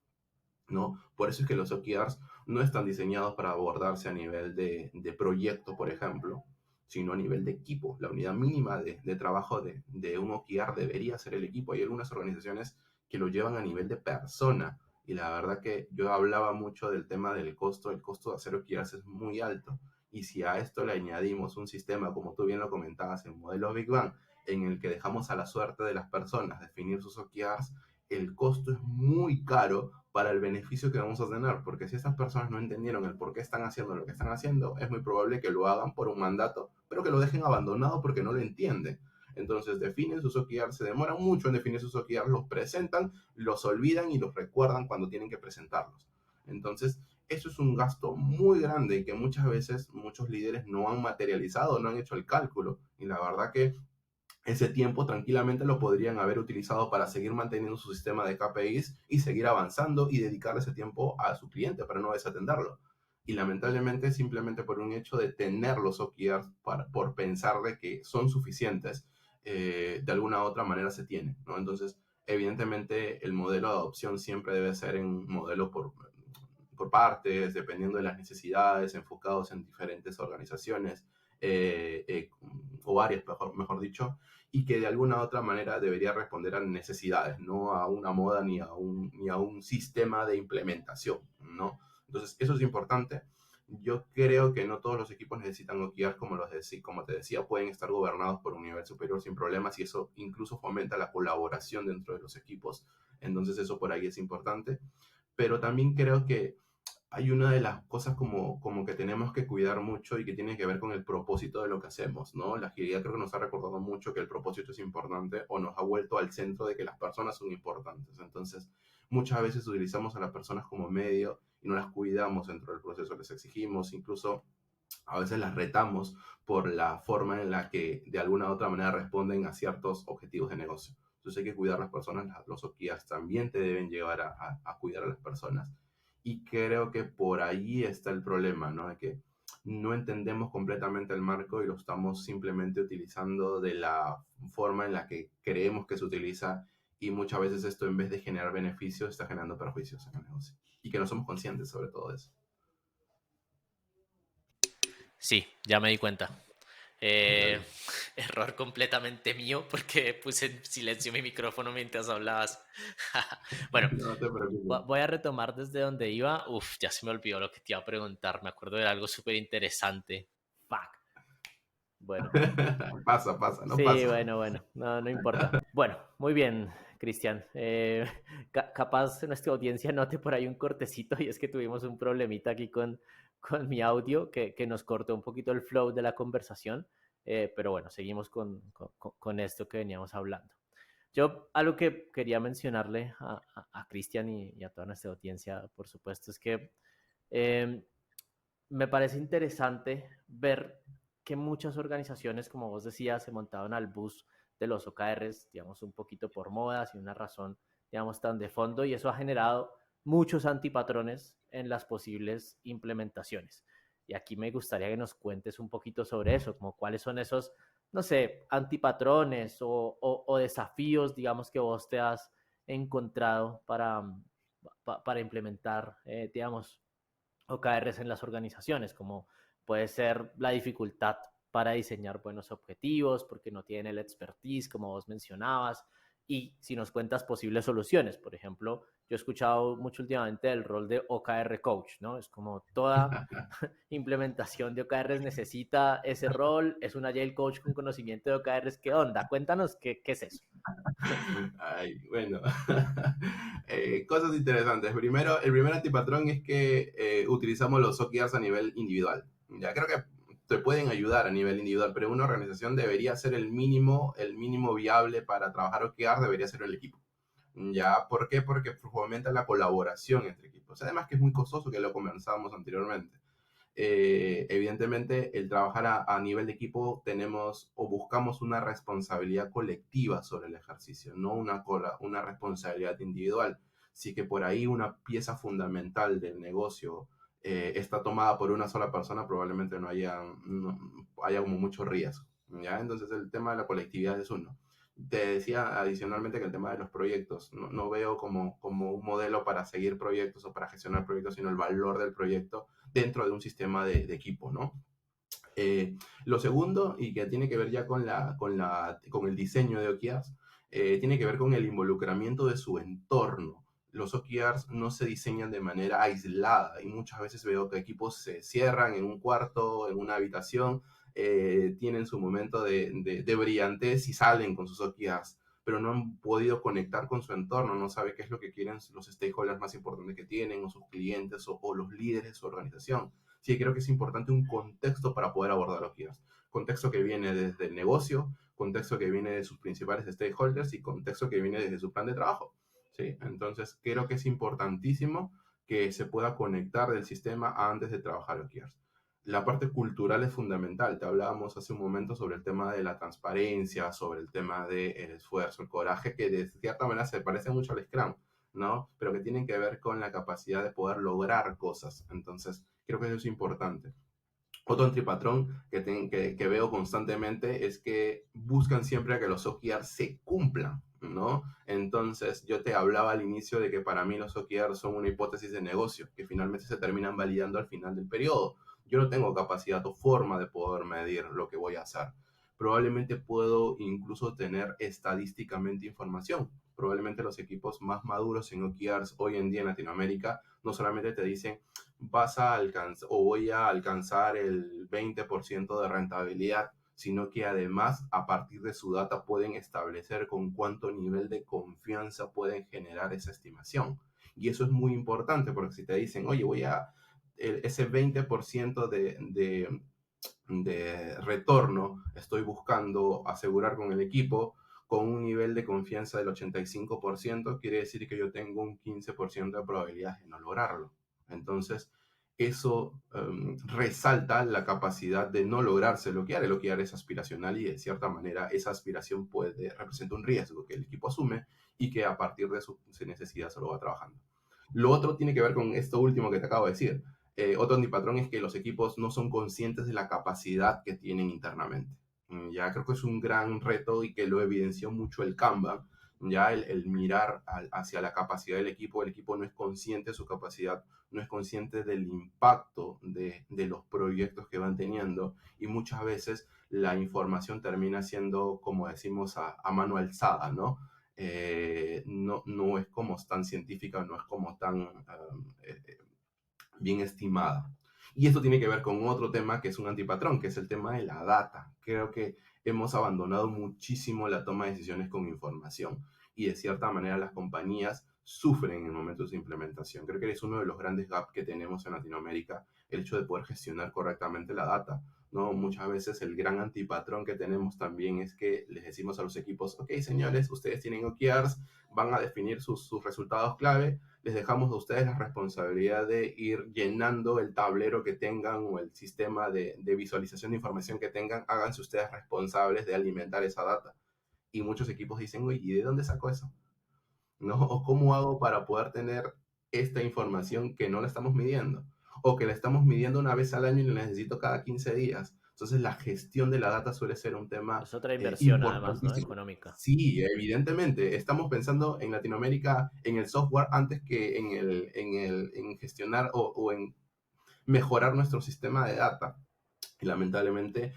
¿no? Por eso es que los OKRs no están diseñados para abordarse a nivel de proyecto, por ejemplo, sino a nivel de equipo. La unidad mínima de trabajo de un OKR debería ser el equipo. Hay algunas organizaciones que lo llevan a nivel de persona. Y la verdad que yo hablaba mucho del tema del costo. El costo de hacer OKRs es muy alto. Y si a esto le añadimos un sistema, como tú bien lo comentabas, en modelo Big Bang, en el que dejamos a la suerte de las personas definir sus OKRs, el costo es muy caro para el beneficio que vamos a tener, porque si estas personas no entendieron el por qué están haciendo lo que están haciendo, es muy probable que lo hagan por un mandato, pero que lo dejen abandonado porque no lo entienden. Entonces definen sus OKRs, se demoran mucho en definir sus OKRs, los presentan, los olvidan y los recuerdan cuando tienen que presentarlos. Entonces, eso es un gasto muy grande y que muchas veces muchos líderes no han materializado, no han hecho el cálculo. Y la verdad que ese tiempo tranquilamente lo podrían haber utilizado para seguir manteniendo su sistema de KPIs y seguir avanzando y dedicarle ese tiempo a su cliente para no desatenderlo. Y lamentablemente simplemente por un hecho de tener los OKRs por pensar de que son suficientes, de alguna u otra manera se tiene, ¿no? Entonces, evidentemente el modelo de adopción siempre debe ser en modelo por partes, dependiendo de las necesidades, enfocados en diferentes organizaciones o áreas, mejor dicho, y que de alguna u otra manera debería responder a necesidades, no a una moda ni a un sistema de implementación, ¿no? Entonces, eso es importante. Yo creo que no todos los equipos necesitan OKRs, como te decía, pueden estar gobernados por un nivel superior sin problemas y eso incluso fomenta la colaboración dentro de los equipos. Entonces, eso por ahí es importante. Pero también creo que hay una de las cosas como que tenemos que cuidar mucho y que tiene que ver con el propósito de lo que hacemos, ¿no? La agilidad creo que nos ha recordado mucho que el propósito es importante o nos ha vuelto al centro de que las personas son importantes. Entonces, muchas veces utilizamos a las personas como medio y no las cuidamos dentro del proceso, les exigimos, incluso a veces las retamos por la forma en la que de alguna u otra manera responden a ciertos objetivos de negocio. Entonces hay que cuidar a las personas, los OKRs también te deben llevar a cuidar a las personas. Y creo que por ahí está el problema, ¿no? De que no entendemos completamente el marco y lo estamos simplemente utilizando de la forma en la que creemos que se utiliza y muchas veces esto en vez de generar beneficios está generando perjuicios en el negocio. Y que no somos conscientes sobre todo eso. Sí, ya me di cuenta. Eh, Dale. error completamente mío porque puse en silencio mi micrófono mientras hablabas. Bueno, No te preocupes. voy a retomar desde donde iba. Uf, ya se me olvidó lo que te iba a preguntar. Me acuerdo de algo súper interesante. Fuck. Bueno, Pasa, no sí, pasa. bueno, no importa. Bueno, muy bien, Cristian. Capaz nuestra audiencia note por ahí un cortecito y es que tuvimos un problemita aquí con mi audio que nos cortó un poquito el flow de la conversación, pero bueno, seguimos con esto que veníamos hablando. Yo algo que quería mencionarle a Cristian y a toda nuestra audiencia, por supuesto, es que eh, me parece interesante ver que muchas organizaciones, como vos decías, se montaron al bus de los OKRs, digamos, un poquito por moda, sin una razón, digamos, tan de fondo, y eso ha generado muchos antipatrones en las posibles implementaciones. Y aquí me gustaría que nos cuentes un poquito sobre eso, como cuáles son esos, no sé, antipatrones o desafíos, digamos, que vos te has encontrado para implementar, digamos, OKRs en las organizaciones, como puede ser la dificultad para diseñar buenos objetivos, porque no tienen el expertise, como vos mencionabas, y si nos cuentas posibles soluciones. Por ejemplo, yo he escuchado mucho últimamente el rol de OKR Coach, ¿no? Es como toda implementación de OKRs necesita ese rol, es un Agile Coach con conocimiento de OKRs. ¿Qué onda? Cuéntanos qué es eso. Ay, bueno, cosas interesantes. Primero, el primer antipatrón es que utilizamos los OKRs a nivel individual. Ya creo que te pueden ayudar a nivel individual, pero una organización debería ser el mínimo viable para trabajar OKR debería ser el equipo. ¿Ya? ¿Por qué? Porque fomenta la colaboración entre equipos. Además que es muy costoso, que lo conversábamos anteriormente. Evidentemente, el trabajar a nivel de equipo tenemos o buscamos una responsabilidad colectiva sobre el ejercicio, no una responsabilidad individual. Sí que por ahí una pieza fundamental del negocio está tomada por una sola persona, probablemente haya como mucho riesgo. ¿Ya? Entonces el tema de la colectividad es uno. Te decía adicionalmente que el tema de los proyectos, no veo como un modelo para seguir proyectos o para gestionar proyectos, sino el valor del proyecto dentro de un sistema de equipo, ¿no? Lo segundo, y que tiene que ver ya con el diseño de OKRs, tiene que ver con el involucramiento de su entorno. Los OKRs no se diseñan de manera aislada y muchas veces veo que equipos se cierran en un cuarto, en una habitación, tienen su momento de brillantez y salen con sus OKRs, pero no han podido conectar con su entorno, no sabe qué es lo que quieren los stakeholders más importantes que tienen, o sus clientes, o los líderes de su organización. Sí, creo que es importante un contexto para poder abordar OKRs. Contexto que viene desde el negocio, contexto que viene de sus principales stakeholders y contexto que viene desde su plan de trabajo. ¿Sí? Entonces, creo que es importantísimo que se pueda conectar del sistema antes de trabajar OKRs. La parte cultural es fundamental. Te hablábamos hace un momento sobre el tema de la transparencia, sobre el tema del esfuerzo, el coraje, que de cierta manera se parece mucho al Scrum, ¿no? Pero que tienen que ver con la capacidad de poder lograr cosas. Entonces, creo que eso es importante. Otro antipatrón que veo constantemente es que buscan siempre que los OKRs se cumplan, ¿no? Entonces, yo te hablaba al inicio de que para mí los OKRs son una hipótesis de negocio, que finalmente se terminan validando al final del periodo. Yo no tengo capacidad o forma de poder medir lo que voy a hacer. Probablemente puedo incluso tener estadísticamente información. Probablemente los equipos más maduros en OKRs hoy en día en Latinoamérica no solamente te dicen vas a alcanzar o voy a alcanzar el 20% de rentabilidad, sino que además a partir de su data pueden establecer con cuánto nivel de confianza pueden generar esa estimación. Y eso es muy importante porque si te dicen, oye, ese 20% de retorno estoy buscando asegurar con el equipo, con un nivel de confianza del 85%, quiere decir que yo tengo un 15% de probabilidad de no lograrlo. Entonces, eso resalta la capacidad de no lograrse bloquear. El bloquear es aspiracional y de cierta manera esa aspiración representa un riesgo que el equipo asume y que a partir de su necesidad se lo va trabajando. Lo otro tiene que ver con esto último que te acabo de decir. Otro antipatrón es que los equipos no son conscientes de la capacidad que tienen internamente. Ya creo que es un gran reto y que lo evidenció mucho el Kanban, ya el mirar hacia la capacidad del equipo. El equipo no es consciente de su capacidad, no es consciente del impacto de los proyectos que van teniendo y muchas veces la información termina siendo, como decimos, a mano alzada, ¿no? No es como tan científica, no es como tan bien estimada. Y esto tiene que ver con otro tema que es un antipatrón, que es el tema de la data. Creo que hemos abandonado muchísimo la toma de decisiones con información y de cierta manera las compañías sufren en el momento de su implementación. Creo que es uno de los grandes gaps que tenemos en Latinoamérica, el hecho de poder gestionar correctamente la data. ¿No? Muchas veces el gran antipatrón que tenemos también es que les decimos a los equipos, ok, señores, ustedes tienen OKRs, van a definir sus resultados clave, les dejamos a ustedes la responsabilidad de ir llenando el tablero que tengan o el sistema de visualización de información que tengan, háganse ustedes responsables de alimentar esa data. Y muchos equipos dicen, oye, ¿y de dónde saco eso? ¿No? ¿O cómo hago para poder tener esta información que no la estamos midiendo? O que la estamos midiendo una vez al año y la necesito cada 15 días. Entonces la gestión de la data suele ser un tema Es otra inversión además, ¿no? importantísimo. Económica. Sí, evidentemente. Estamos pensando en Latinoamérica en el software antes que en gestionar o en mejorar nuestro sistema de data. Y lamentablemente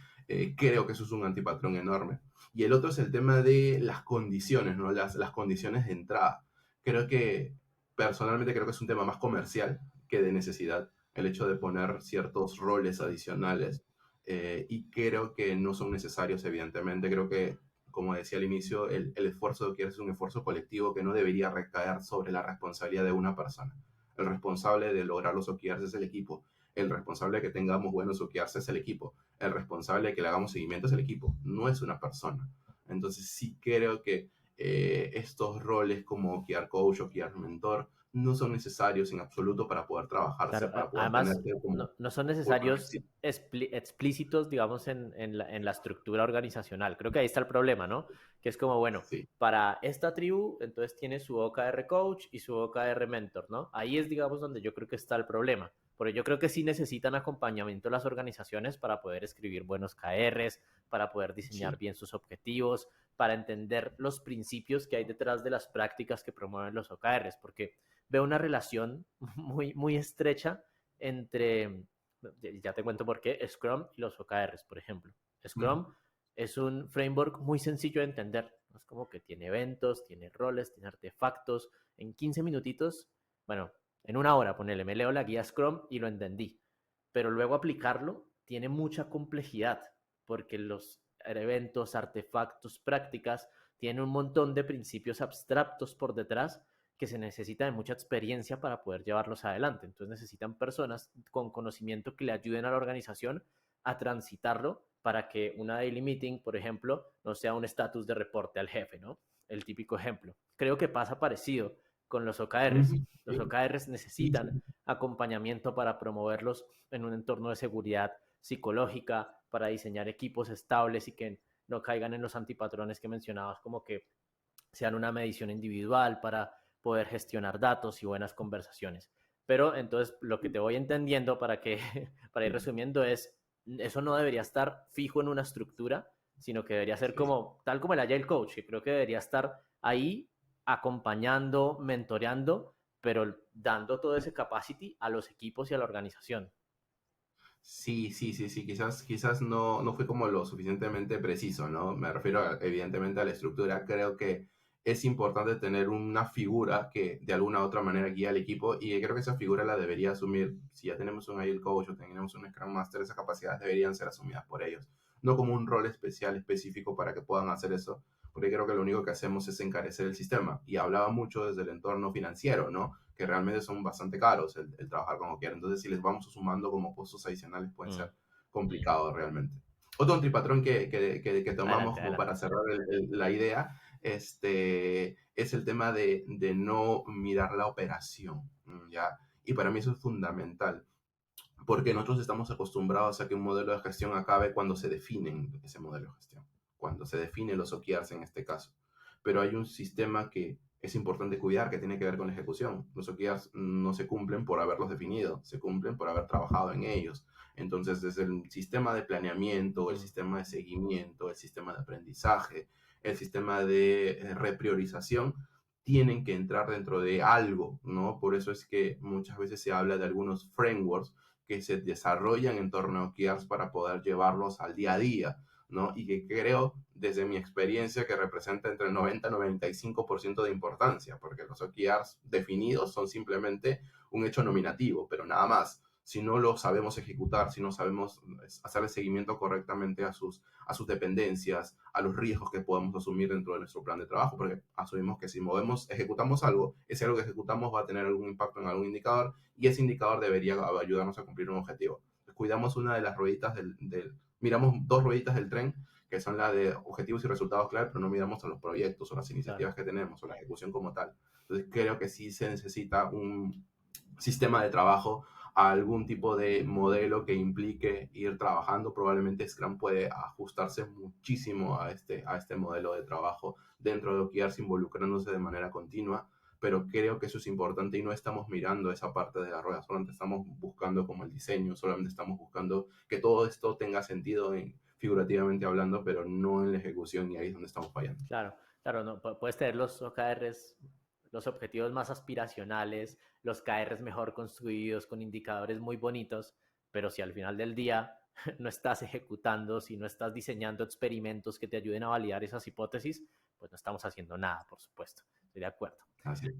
Creo que eso es un antipatrón enorme. Y el otro es el tema de las condiciones, ¿no? Las condiciones de entrada. Creo que, personalmente, creo que es un tema más comercial que de necesidad, el hecho de poner ciertos roles adicionales. Y creo que no son necesarios, evidentemente. Creo que, como decía al inicio, el esfuerzo que es un esfuerzo colectivo que no debería recaer sobre la responsabilidad de una persona. El responsable de lograr los OKRs es el equipo. El responsable de que tengamos buenos OKRs es el equipo. El responsable de que le hagamos seguimiento es el equipo, no es una persona. Entonces sí creo que estos roles como OKR coach o OKR mentor no son necesarios en absoluto para poder trabajarse, Claro, para poder además tenerte como no son una necesarios gestión. explícitos, digamos, en la estructura organizacional. Creo que ahí está el problema, ¿no? Que es como, bueno, Sí, para esta tribu, entonces tiene su OKR coach y su OKR mentor, ¿no? Ahí es, digamos, donde yo creo que está el problema. Porque yo creo que sí necesitan acompañamiento las organizaciones para poder escribir buenos KRs, para poder diseñar sí. bien sus objetivos, para entender los principios que hay detrás de las prácticas que promueven los OKRs, porque veo una relación muy estrecha entre, ya te cuento por qué, Scrum y los OKRs, por ejemplo. Ujú. Scrum es un framework muy sencillo de entender. Es como que tiene eventos, tiene roles, tiene artefactos. En 15 minutitos, bueno, en una hora, ponele, me leo la guía Scrum y lo entendí. Pero luego aplicarlo tiene mucha complejidad, porque los eventos, artefactos, prácticas, tienen un montón de principios abstractos por detrás que se necesita de mucha experiencia para poder llevarlos adelante. Entonces necesitan personas con conocimiento que le ayuden a la organización a transitarlo para que una daily meeting, por ejemplo, no sea un estatus de reporte al jefe, ¿no? El típico ejemplo. Creo que pasa parecido con los OKRs. Ujú. Los Sí, OKRs sí, necesitan sí. acompañamiento para promoverlos en un entorno de seguridad psicológica, para diseñar equipos estables y que no caigan en los antipatrones que mencionabas, como que sean una medición individual para poder gestionar datos y buenas conversaciones. Pero entonces lo que te voy entendiendo para que para ir resumiendo es eso no debería estar fijo en una estructura, sino que debería ser Sí. como tal como el Agile Coach, que creo que debería estar ahí acompañando, mentoreando, pero dando todo ese capacity a los equipos y a la organización. Sí, sí, sí, sí, quizás no fue como lo suficientemente preciso, ¿no? Me refiero evidentemente a la estructura. Creo que es importante tener una figura que de alguna u otra manera guía al equipo y creo que esa figura la debería asumir, si ya tenemos un Agile Coach o tenemos un Scrum Master, esas capacidades deberían ser asumidas por ellos, no como un rol especial, específico para que puedan hacer eso, porque creo que lo único que hacemos es encarecer el sistema. Y hablaba mucho desde el entorno financiero, ¿no? Que realmente son bastante caros el trabajar como quieren. Entonces, si les vamos sumando como costos adicionales, pueden Mm. ser complicados realmente. Otro tripatrón que tomamos Adelante, como para adelante. cerrar la idea es el tema de no mirar la operación, ¿ya? Y para mí eso es fundamental, porque nosotros estamos acostumbrados a que un modelo de gestión acabe cuando se define ese modelo de gestión, cuando se define los OKRs en este caso. Pero hay un sistema que es importante cuidar, que tiene que ver con la ejecución. Los OKRs no se cumplen por haberlos definido, se cumplen por haber trabajado en ellos. Entonces, desde el sistema de planeamiento, el Mm. sistema de seguimiento, el sistema de aprendizaje, el sistema de repriorización, tienen que entrar dentro de algo, ¿no? Por eso es que muchas veces se habla de algunos frameworks que se desarrollan en torno a OKRs para poder llevarlos al día a día, ¿no? Y que creo, desde mi experiencia, que representa entre el 90 y 95% de importancia, porque los OKRs definidos son simplemente un hecho nominativo, pero nada más. Si no lo sabemos ejecutar, si no sabemos hacer el seguimiento correctamente a sus dependencias, a los riesgos que podemos asumir dentro de nuestro plan de trabajo, porque asumimos que si ejecutamos algo, ese algo que ejecutamos va a tener algún impacto en algún indicador y ese indicador debería ayudarnos a cumplir un objetivo. Cuidamos una de las rueditas miramos dos rueditas del tren, que son la de objetivos y resultados clave, pero no miramos a los proyectos o las Claro. iniciativas que tenemos o la ejecución como tal. Entonces creo que sí se necesita un sistema de trabajo, a algún tipo de modelo que implique ir trabajando. Probablemente Scrum puede ajustarse muchísimo a este modelo de trabajo dentro de OKRs, involucrándose de manera continua, pero creo que eso es importante y no estamos mirando esa parte de la rueda, solamente estamos buscando como el diseño, solamente estamos buscando que todo esto tenga sentido figurativamente hablando, pero no en la ejecución y ahí es donde estamos fallando. Claro, claro, no, puedes tener los OKRs, los objetivos más aspiracionales, los KRs mejor construidos, con indicadores muy bonitos, pero si al final del día no estás ejecutando, si no estás diseñando experimentos que te ayuden a validar esas hipótesis, pues no estamos haciendo nada, por supuesto. Estoy de acuerdo. Así.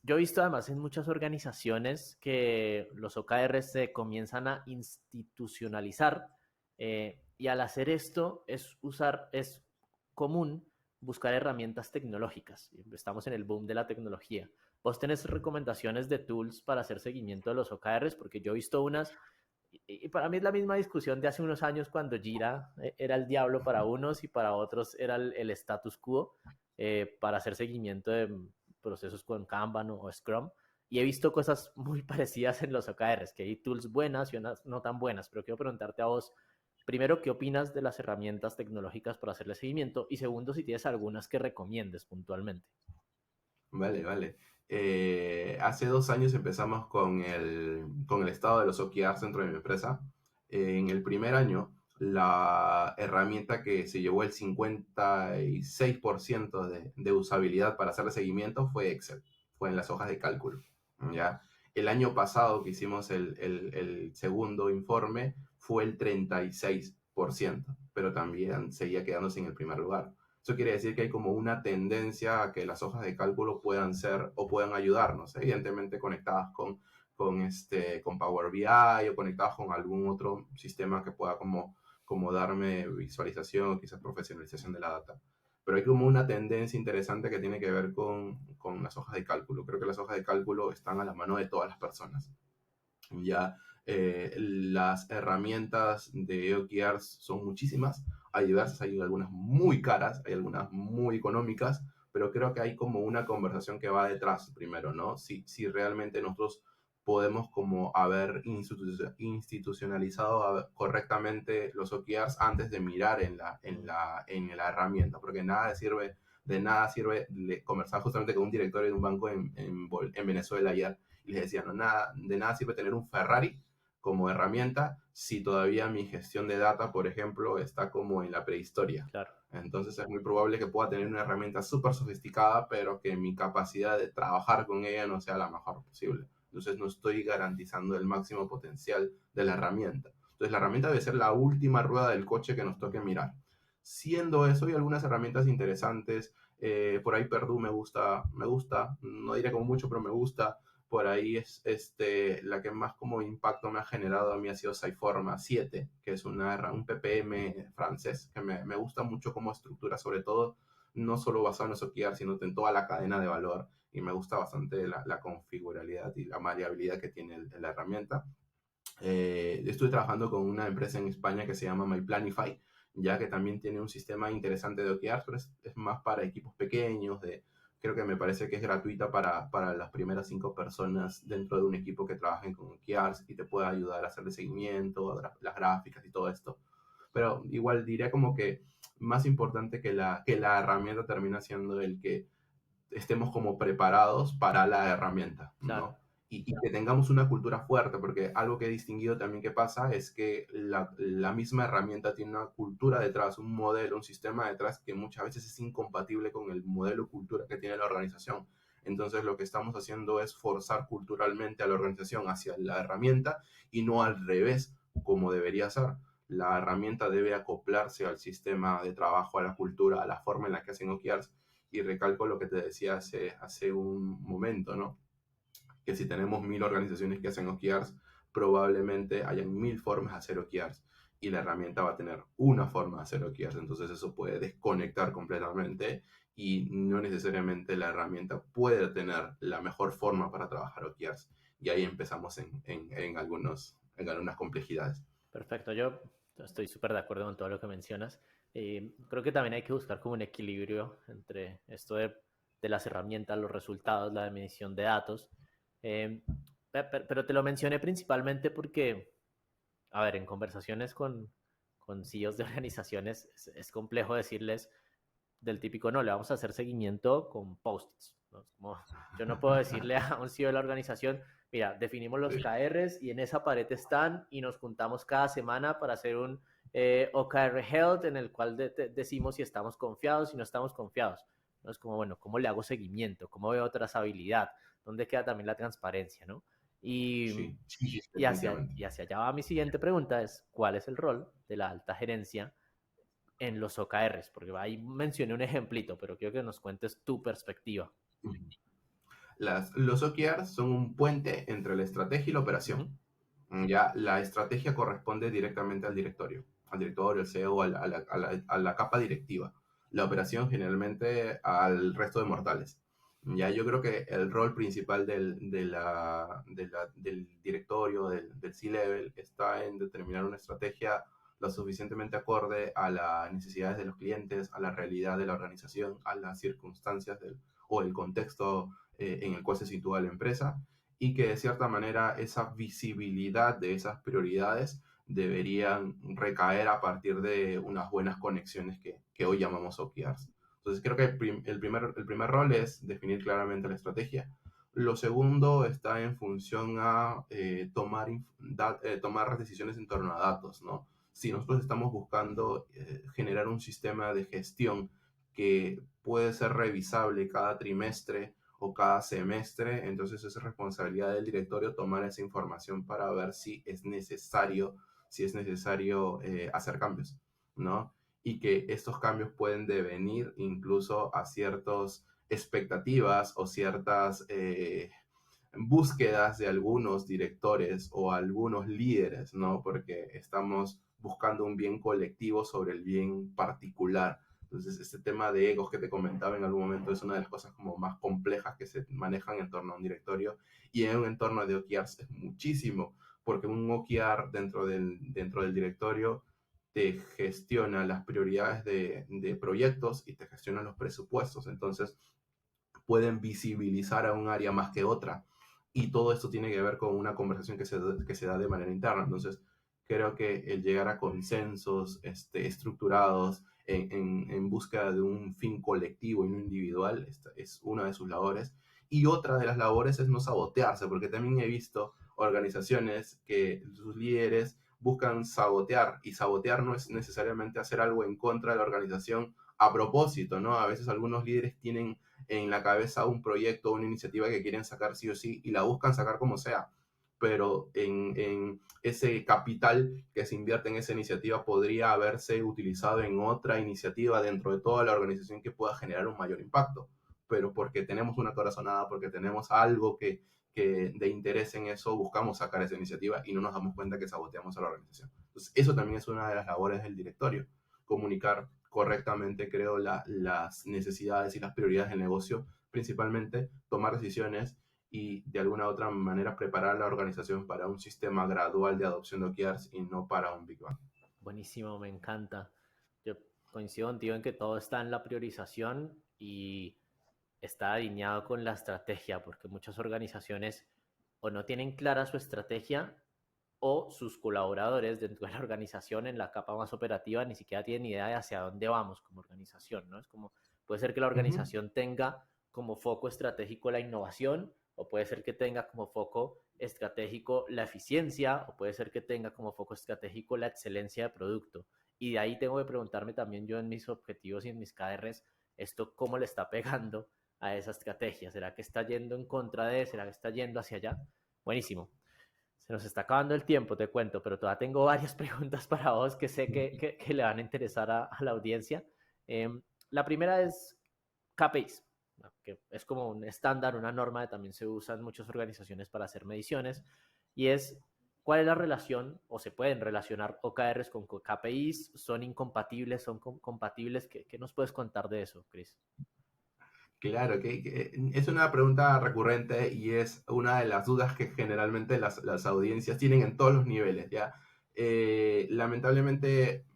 Yo he visto además en muchas organizaciones que los OKRs se comienzan a institucionalizar, y al hacer esto es común buscar herramientas tecnológicas. Estamos en el boom de la tecnología. ¿Vos tenés recomendaciones de tools para hacer seguimiento de los OKRs? Porque yo he visto unas, y para mí es la misma discusión de hace unos años cuando Jira era el diablo para unos y para otros era el status quo, para hacer seguimiento de procesos con Kanban o Scrum. Y he visto cosas muy parecidas en los OKRs, que hay tools buenas y unas no tan buenas, pero quiero preguntarte a vos, primero, ¿qué opinas de las herramientas tecnológicas para hacerle seguimiento? Y segundo, si tienes algunas que recomiendes puntualmente. Vale, vale. Hace 2 años empezamos con el estado de los OKRs dentro de mi empresa. En el primer año, la herramienta que se llevó el 56% de usabilidad para hacerle seguimiento fue Excel, fue en las hojas de cálculo. ¿Ya? El año pasado que hicimos el segundo informe fue el 36%, pero también seguía quedándose en el primer lugar. Eso quiere decir que hay como una tendencia a que las hojas de cálculo puedan ser o puedan ayudarnos, evidentemente conectadas con Power BI o conectadas con algún otro sistema que pueda como darme visualización o quizás profesionalización de la data. Pero hay como una tendencia interesante que tiene que ver con las hojas de cálculo. Creo que las hojas de cálculo están a la mano de todas las personas. Ya las herramientas de OKRs son muchísimas, hay diversas, hay algunas muy caras, hay algunas muy económicas, pero creo que hay como una conversación que va detrás primero, ¿no? Si realmente nosotros podemos como haber institucionalizado correctamente los OKRs antes de mirar en la herramienta, porque de nada sirve conversar justamente con un directorio de un banco en Venezuela ayer y les decía, no, de nada sirve tener un Ferrari como herramienta si todavía mi gestión de data, por ejemplo, está como en la prehistoria. Claro. Entonces es muy probable que pueda tener una herramienta súper sofisticada, pero que mi capacidad de trabajar con ella no sea la mejor posible. Entonces no estoy garantizando el máximo potencial de la herramienta. Entonces la herramienta debe ser la última rueda del coche que nos toque mirar. Siendo eso, hay algunas herramientas interesantes. Por ahí Perdue me gusta, no diré como mucho, pero me gusta. Por ahí es la que más como impacto me ha generado a mí ha sido Saiforma 7, que es un PPM francés, que me gusta mucho como estructura, sobre todo, no solo basado en los OKR, sino en toda la cadena de valor, y me gusta bastante la configurabilidad y la maleabilidad que tiene la herramienta. Estuve trabajando con una empresa en España que se llama MyPlanify, ya que también tiene un sistema interesante de OKRs, pero es más para equipos pequeños, creo que me parece que es gratuita para las primeras 5 personas dentro de un equipo que trabajen con OKRs y te pueda ayudar a hacer el seguimiento, las gráficas y todo esto. Pero igual diría como que más importante que la herramienta termina siendo el que estemos como preparados para la herramienta, Claro. ¿no? Y que tengamos una cultura fuerte, porque algo que he distinguido también que pasa es que la misma herramienta tiene una cultura detrás, un modelo, un sistema detrás que muchas veces es incompatible con el modelo y cultura que tiene la organización. Entonces lo que estamos haciendo es forzar culturalmente a la organización hacia la herramienta y no al revés, como debería ser. La herramienta debe acoplarse al sistema de trabajo, a la cultura, a la forma en la que hacen OKRs, y recalco lo que te decía hace un momento, ¿no? Que si tenemos 1000 organizaciones que hacen OKRs, probablemente hayan 1000 formas de hacer OKRs y la herramienta va a tener una forma de hacer OKRs, entonces eso puede desconectar completamente y no necesariamente la herramienta puede tener la mejor forma para trabajar OKRs y ahí empezamos en algunas complejidades. Perfecto, yo estoy súper de acuerdo con todo lo que mencionas. Creo que también hay que buscar como un equilibrio entre esto de las herramientas, los resultados, la medición de datos. Eh, pero te lo mencioné principalmente porque, a ver, en conversaciones con CEOs de organizaciones es complejo decirles del típico, no, le vamos a hacer seguimiento con post-its, ¿no? Como, yo no puedo decirle a un CEO de la organización, mira, definimos los Sí, KRs y en esa pared están y nos juntamos cada semana para hacer un OKR Health en el cual decimos si estamos confiados, si no estamos confiados. ¿No? Es como, bueno, ¿cómo le hago seguimiento? ¿Cómo veo trazabilidad? ¿Dónde queda también la transparencia? ¿No? Y, Sí, sí, sí, y definitivamente. hacia allá va mi siguiente pregunta, es ¿cuál es el rol de la alta gerencia en los OKRs? Porque ahí mencioné un ejemplito, pero quiero que nos cuentes tu perspectiva. Los OKRs son un puente entre la estrategia y la operación. Ujú, Ya la estrategia corresponde directamente al directorio, al CEO, a la capa directiva. La operación generalmente al resto de mortales. Ya yo creo que el rol principal del directorio, del C-Level, está en determinar una estrategia lo suficientemente acorde a las necesidades de los clientes, a la realidad de la organización, a las circunstancias o el contexto en el cual se sitúa la empresa, y que de cierta manera esa visibilidad de esas prioridades deberían recaer a partir de unas buenas conexiones que hoy llamamos OKRs. Entonces creo que el primer rol es definir claramente la estrategia. Lo segundo está en función a tomar decisiones en torno a datos, ¿no? Si nosotros estamos buscando generar un sistema de gestión que puede ser revisable cada trimestre o cada semestre, entonces es responsabilidad del directorio tomar esa información para ver si es necesario hacer cambios, ¿no? Y que estos cambios pueden devenir incluso a ciertas expectativas o ciertas búsquedas de algunos directores o algunos líderes, ¿no? Porque estamos buscando un bien colectivo sobre el bien particular. Entonces, este tema de egos que te comentaba en algún momento es una de las cosas como más complejas que se manejan en torno a un directorio, y en un entorno de OKRs es muchísimo, porque un OKR dentro del directorio te gestiona las prioridades de proyectos y te gestiona los presupuestos. Entonces, pueden visibilizar a un área más que otra. Y todo esto tiene que ver con una conversación que se da de manera interna. Entonces, creo que el llegar a consensos estructurados en búsqueda de un fin colectivo y no individual es una de sus labores. Y otra de las labores es no sabotearse, porque también he visto organizaciones que sus líderes buscan sabotear, y sabotear no es necesariamente hacer algo en contra de la organización a propósito, ¿no? A veces algunos líderes tienen en la cabeza un proyecto, una iniciativa que quieren sacar sí o sí y la buscan sacar como sea, pero en ese capital que se invierte en esa iniciativa podría haberse utilizado en otra iniciativa dentro de toda la organización que pueda generar un mayor impacto, pero porque tenemos una corazonada, porque tenemos algo que de interés en eso, buscamos sacar esa iniciativa y no nos damos cuenta que saboteamos a la organización. Entonces, eso también es una de las labores del directorio, comunicar correctamente, creo, las necesidades y las prioridades del negocio, principalmente tomar decisiones y de alguna u otra manera preparar la organización para un sistema gradual de adopción de OKRs y no para un Big Bang. buenísimo, me encanta. Yo coincido contigo en que todo está en la priorización y está alineado con la estrategia, porque muchas organizaciones o no tienen clara su estrategia o sus colaboradores dentro de la organización en la capa más operativa ni siquiera tienen idea de hacia dónde vamos como organización, ¿no? Es como, puede ser que la Uh -huh. organización tenga como foco estratégico la innovación, o puede ser que tenga como foco estratégico la eficiencia, o puede ser que tenga como foco estratégico la excelencia de producto. Y de ahí tengo que preguntarme también yo en mis objetivos y en mis KRs, esto cómo le está pegando a esa estrategia. ¿Será que está yendo en contra de? ¿Será que está yendo hacia allá? Buenísimo. Se nos está acabando el tiempo, te cuento, pero todavía tengo varias preguntas para vos que sé que le van a interesar a la audiencia. La primera es KPIs, ¿no? Que es como un estándar, una norma que también se usa en muchas organizaciones para hacer mediciones, y es cuál es la relación, o se pueden relacionar OKRs con KPIs, son incompatibles, son compatibles. ¿Qué nos puedes contar de eso, Chris? Claro, que es una pregunta recurrente y es una de las dudas que generalmente las audiencias tienen en todos los niveles, ¿ya? Lamentablemente,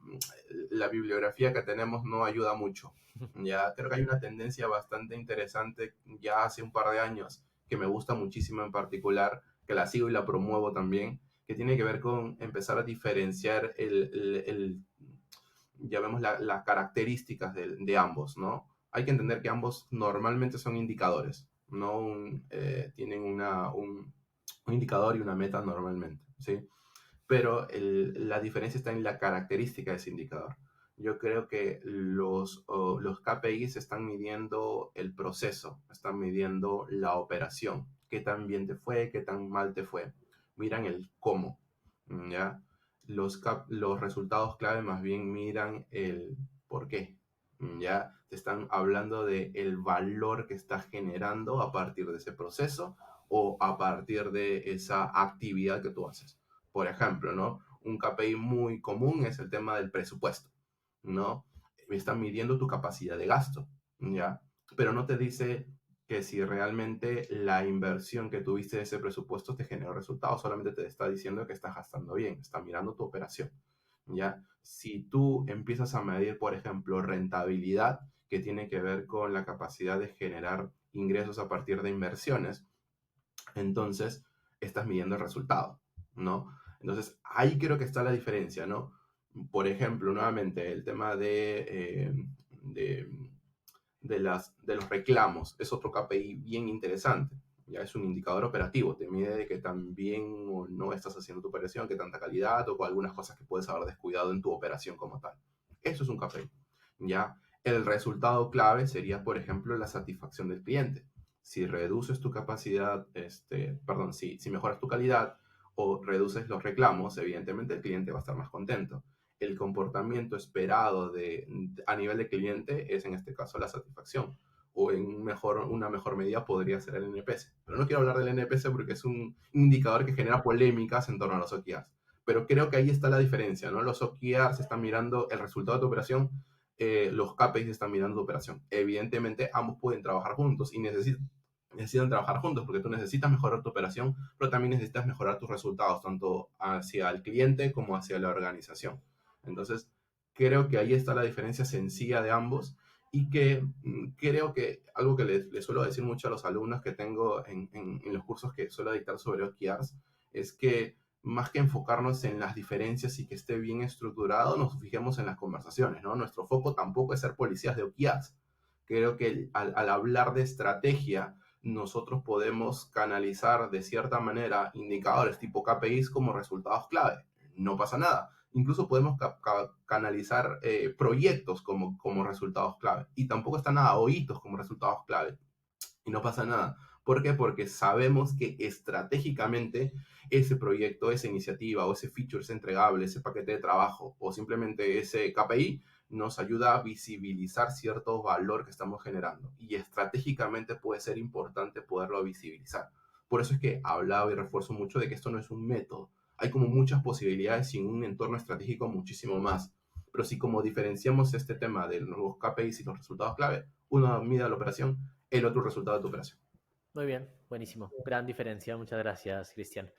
la bibliografía que tenemos no ayuda mucho, ¿ya? Creo que hay una tendencia bastante interesante ya hace un par de años, que me gusta muchísimo en particular, que la sigo y la promuevo también, que tiene que ver con empezar a diferenciar ya vemos las características de ambos, ¿no? Hay que entender que ambos normalmente son indicadores, no tienen un indicador y una meta normalmente, ¿sí? Pero la diferencia está en la característica de ese indicador. Yo creo que los KPIs están midiendo el proceso, están midiendo la operación, qué tan bien te fue, qué tan mal te fue. Miran el cómo, ¿ya? Los resultados clave más bien miran el por qué, ¿ya? Te están hablando de el valor que estás generando a partir de ese proceso o a partir de esa actividad que tú haces. Por ejemplo, ¿no? Un KPI muy común es el tema del presupuesto, ¿no? Están midiendo tu capacidad de gasto, ¿ya? Pero no te dice que si realmente la inversión que tuviste de ese presupuesto te generó resultados, solamente te está diciendo que estás gastando bien, está mirando tu operación, ¿ya? Si tú empiezas a medir, por ejemplo, rentabilidad, que tiene que ver con la capacidad de generar ingresos a partir de inversiones, entonces estás midiendo el resultado, ¿no? Entonces ahí creo que está la diferencia, ¿no? Por ejemplo, nuevamente, el tema de, de los reclamos es otro KPI bien interesante. Ya es un indicador operativo, te mide de que tan bien o no estás haciendo tu operación, que tanta calidad o con algunas cosas que puedes haber descuidado en tu operación como tal. Eso es un KPI. Ya el resultado clave sería, por ejemplo, la satisfacción del cliente. Si reduces tu capacidad, perdón, si mejoras tu calidad o reduces los reclamos, evidentemente el cliente va a estar más contento. El comportamiento esperado a nivel de cliente es en este caso la satisfacción. O en una mejor medida podría ser el NPS. Pero no quiero hablar del NPS porque es un indicador que genera polémicas en torno a los OKRs. Pero creo que ahí está la diferencia, ¿no? Los OKRs están mirando el resultado de tu operación, los KPIs están mirando tu operación. Evidentemente, ambos pueden trabajar juntos y necesitan trabajar juntos porque tú necesitas mejorar tu operación, pero también necesitas mejorar tus resultados, tanto hacia el cliente como hacia la organización. Entonces, creo que ahí está la diferencia sencilla de ambos y que creo que algo que les suelo decir mucho a los alumnos que tengo en los cursos que suelo dictar sobre OKRs es que más que enfocarnos en las diferencias y que esté bien estructurado, nos fijemos en las conversaciones, ¿no? Nuestro foco tampoco es ser policías de OKRs. Creo que al hablar de estrategia, nosotros podemos canalizar de cierta manera indicadores tipo KPIs como resultados clave. No pasa nada. Incluso podemos canalizar proyectos como resultados clave. Y tampoco está nada, o hitos como resultados clave. Y no pasa nada. ¿Por qué? Porque sabemos que estratégicamente ese proyecto, esa iniciativa o ese feature, ese entregable, ese paquete de trabajo o simplemente ese KPI nos ayuda a visibilizar cierto valor que estamos generando. Y estratégicamente puede ser importante poderlo visibilizar. Por eso es que hablaba y refuerzo mucho de que esto no es un método. Hay como muchas posibilidades y en un entorno estratégico muchísimo más. Pero si como diferenciamos este tema de los KPIs y los resultados clave, uno mide la operación, el otro resultado de tu operación. Muy bien, buenísimo. Gran diferencia. Muchas gracias, Cristian.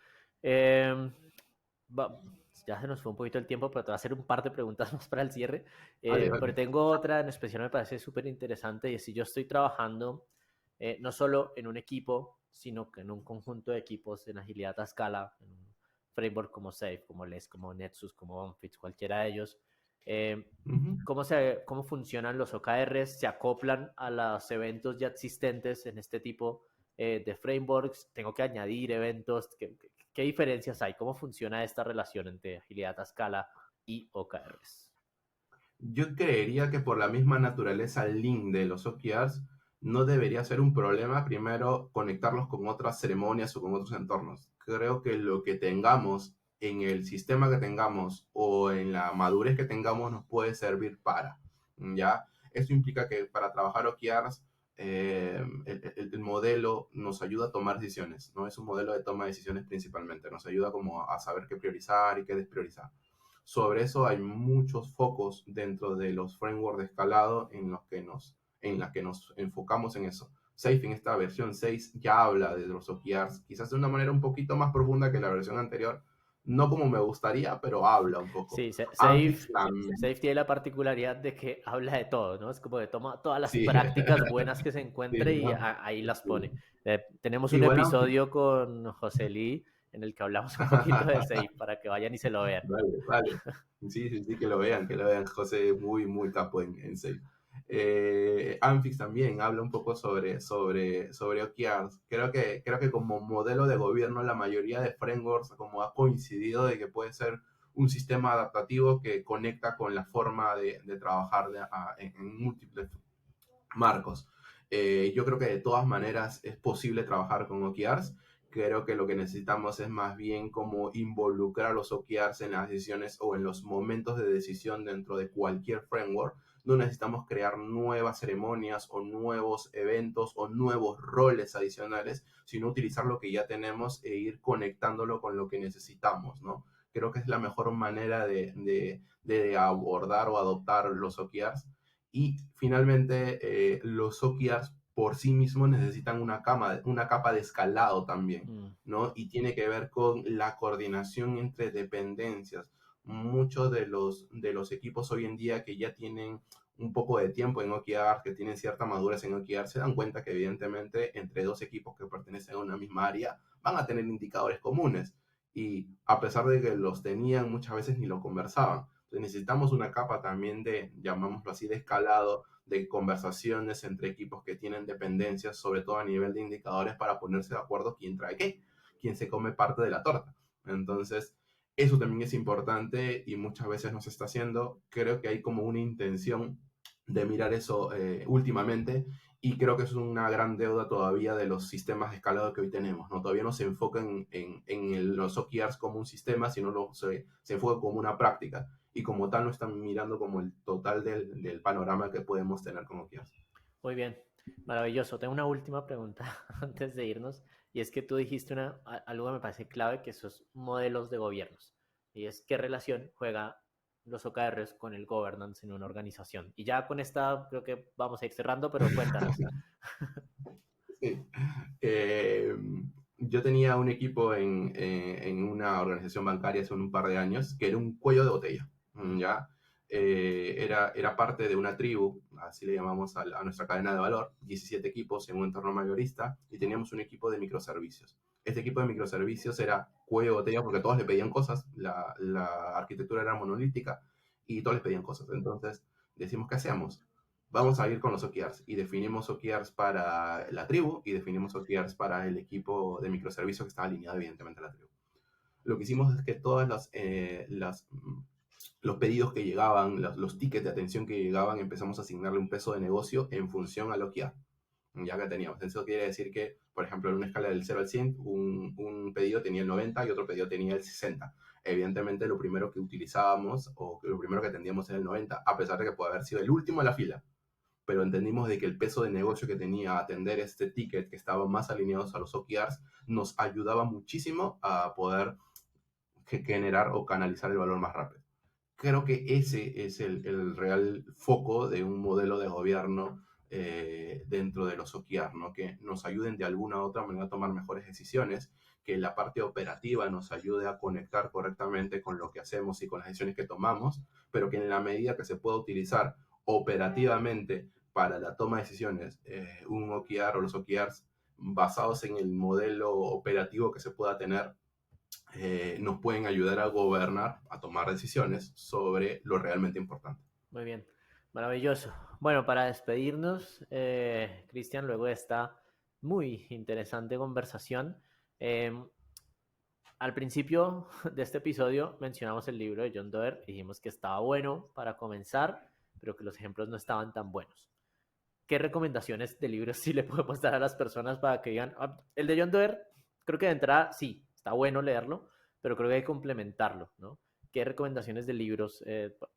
Eh, ya se nos fue un poquito el tiempo, pero te voy a hacer un par de preguntas más para el cierre. Vale, Pero vale. tengo otra en especial, me parece súper interesante, y es si yo estoy trabajando no solo en un equipo, sino que en un conjunto de equipos en agilidad a escala, en un framework como Safe, como LES, como Netsus, como OnFit, cualquiera de ellos. Eh, Ujú. ¿Cómo funcionan los OKRs? ¿Se acoplan a los eventos ya existentes en este tipo de frameworks? ¿Tengo que añadir eventos? ¿Qué diferencias hay? ¿Cómo funciona esta relación entre agilidad a escala y OKRs? Yo creería que por la misma naturaleza Lean de los OKRs, no debería ser un problema primero conectarlos con otras ceremonias o con otros entornos. Creo que lo que tengamos en el sistema que tengamos o en la madurez que tengamos nos puede servir para, ¿ya? Esto implica que para trabajar OKRs, el modelo nos ayuda a tomar decisiones, ¿no? Es un modelo de toma de decisiones principalmente, nos ayuda como a saber qué priorizar y qué despriorizar. Sobre eso hay muchos focos dentro de los frameworks de escalado en la que nos enfocamos en eso. Safe en esta versión 6 ya habla de los OKRs, quizás de una manera un poquito más profunda que la versión anterior, no como me gustaría, pero habla un poco. Sí, Amplix también. Safe tiene la particularidad de que habla de todo, ¿no? Es como que toma todas las Sí, prácticas buenas que se sí, encuentre y ¿no? ahí las pone. Sí. Tenemos un Igual Amplix. episodio con José Lee en el que hablamos un poquito de Safe para que vayan y se lo vean. Vale, vale. Sí, sí, sí, que lo vean. José, muy, muy capo en Safe. Amphix también habla un poco sobre OKRs. Creo que como modelo de gobierno la mayoría de frameworks como ha coincidido de que puede ser un sistema adaptativo que conecta con la forma de trabajar en múltiples marcos. Yo creo que de todas maneras es posible trabajar con OKRs. Creo que lo que necesitamos es más bien como involucrar a los OKRs en las decisiones o en los momentos de decisión dentro de cualquier framework. No necesitamos crear nuevas ceremonias o nuevos eventos o nuevos roles adicionales, sino utilizar lo que ya tenemos e ir conectándolo con lo que necesitamos, ¿no? Creo que es la mejor manera de abordar o adoptar los OKRs. Y finalmente, los OKRs por sí mismos necesitan una capa de escalado también, Mm, ¿no? Y tiene que ver con la coordinación entre dependencias. Muchos de los equipos hoy en día que ya tienen un poco de tiempo en OKR, que tienen cierta madurez en OKR, se dan cuenta que evidentemente entre dos equipos que pertenecen a una misma área van a tener indicadores comunes. Y a pesar de que los tenían, muchas veces ni lo conversaban. Entonces necesitamos una capa también de, llamámoslo así, de escalado, de conversaciones entre equipos que tienen dependencias, sobre todo a nivel de indicadores, para ponerse de acuerdo quién trae qué, quién se come parte de la torta. Entonces, eso también es importante y muchas veces no se está haciendo. Creo que hay como una intención de mirar eso últimamente y creo que es una gran deuda todavía de los sistemas de escalado que hoy tenemos, ¿no? Todavía no se enfocan los OKRs como un sistema, sino se enfoca como una práctica y como tal no están mirando como el total del panorama que podemos tener como OKRs. muy bien, maravilloso. Tengo una última pregunta antes de irnos, y es que tú dijiste algo que me parece clave, que esos modelos de gobiernos, y es qué relación juega los OKRs con el governance en una organización. Y ya con esta creo que vamos a ir cerrando, pero cuéntanos. Sí. Eh, yo tenía un equipo en una organización bancaria hace un par de años que era un cuello de botella, Mm, ¿ya? Era parte de una tribu, así le llamamos a nuestra cadena de valor, 17 equipos en un entorno mayorista y teníamos un equipo de microservicios. Este equipo de microservicios era cuello de botella porque todos le pedían cosas, la arquitectura era monolítica y todos les pedían cosas. Entonces decimos, ¿qué hacemos? Vamos a ir con los OKRs y definimos OKRs para la tribu y definimos OKRs para el equipo de microservicios que está alineado evidentemente a la tribu. Lo que hicimos es que todas los pedidos que llegaban, los tickets de atención que llegaban, empezamos a asignarle un peso de negocio en función al OKR ya que teníamos. Eso quiere decir que, por ejemplo, en una escala del 0 al 100, un pedido tenía el 90 y otro pedido tenía el 60. Evidentemente, lo primero que utilizábamos o lo primero que atendíamos era el 90, a pesar de que puede haber sido el último de la fila, pero entendimos de que el peso de negocio que tenía atender este ticket que estaba más alineados a los OKRs nos ayudaba muchísimo a poder generar o canalizar el valor más rápido. Creo que ese es el real foco de un modelo de gobierno dentro de los OKR, ¿no? Que nos ayuden de alguna u otra manera a tomar mejores decisiones, que la parte operativa nos ayude a conectar correctamente con lo que hacemos y con las decisiones que tomamos, pero que en la medida que se pueda utilizar operativamente para la toma de decisiones un OKR o los OKRs basados en el modelo operativo que se pueda tener, nos pueden ayudar a gobernar, a tomar decisiones sobre lo realmente importante. muy bien, maravilloso. Bueno, para despedirnos, Cristian, luego de esta muy interesante conversación, eh, al principio de este episodio mencionamos el libro de John Doerr y dijimos que estaba bueno para comenzar, pero que los ejemplos no estaban tan buenos. ¿Qué recomendaciones de libros sí le podemos dar a las personas para que digan, "Ah, el de John Doerr, creo que de entrada sí, está bueno leerlo, pero creo que hay que complementarlo, ¿no? ¿Qué recomendaciones de libros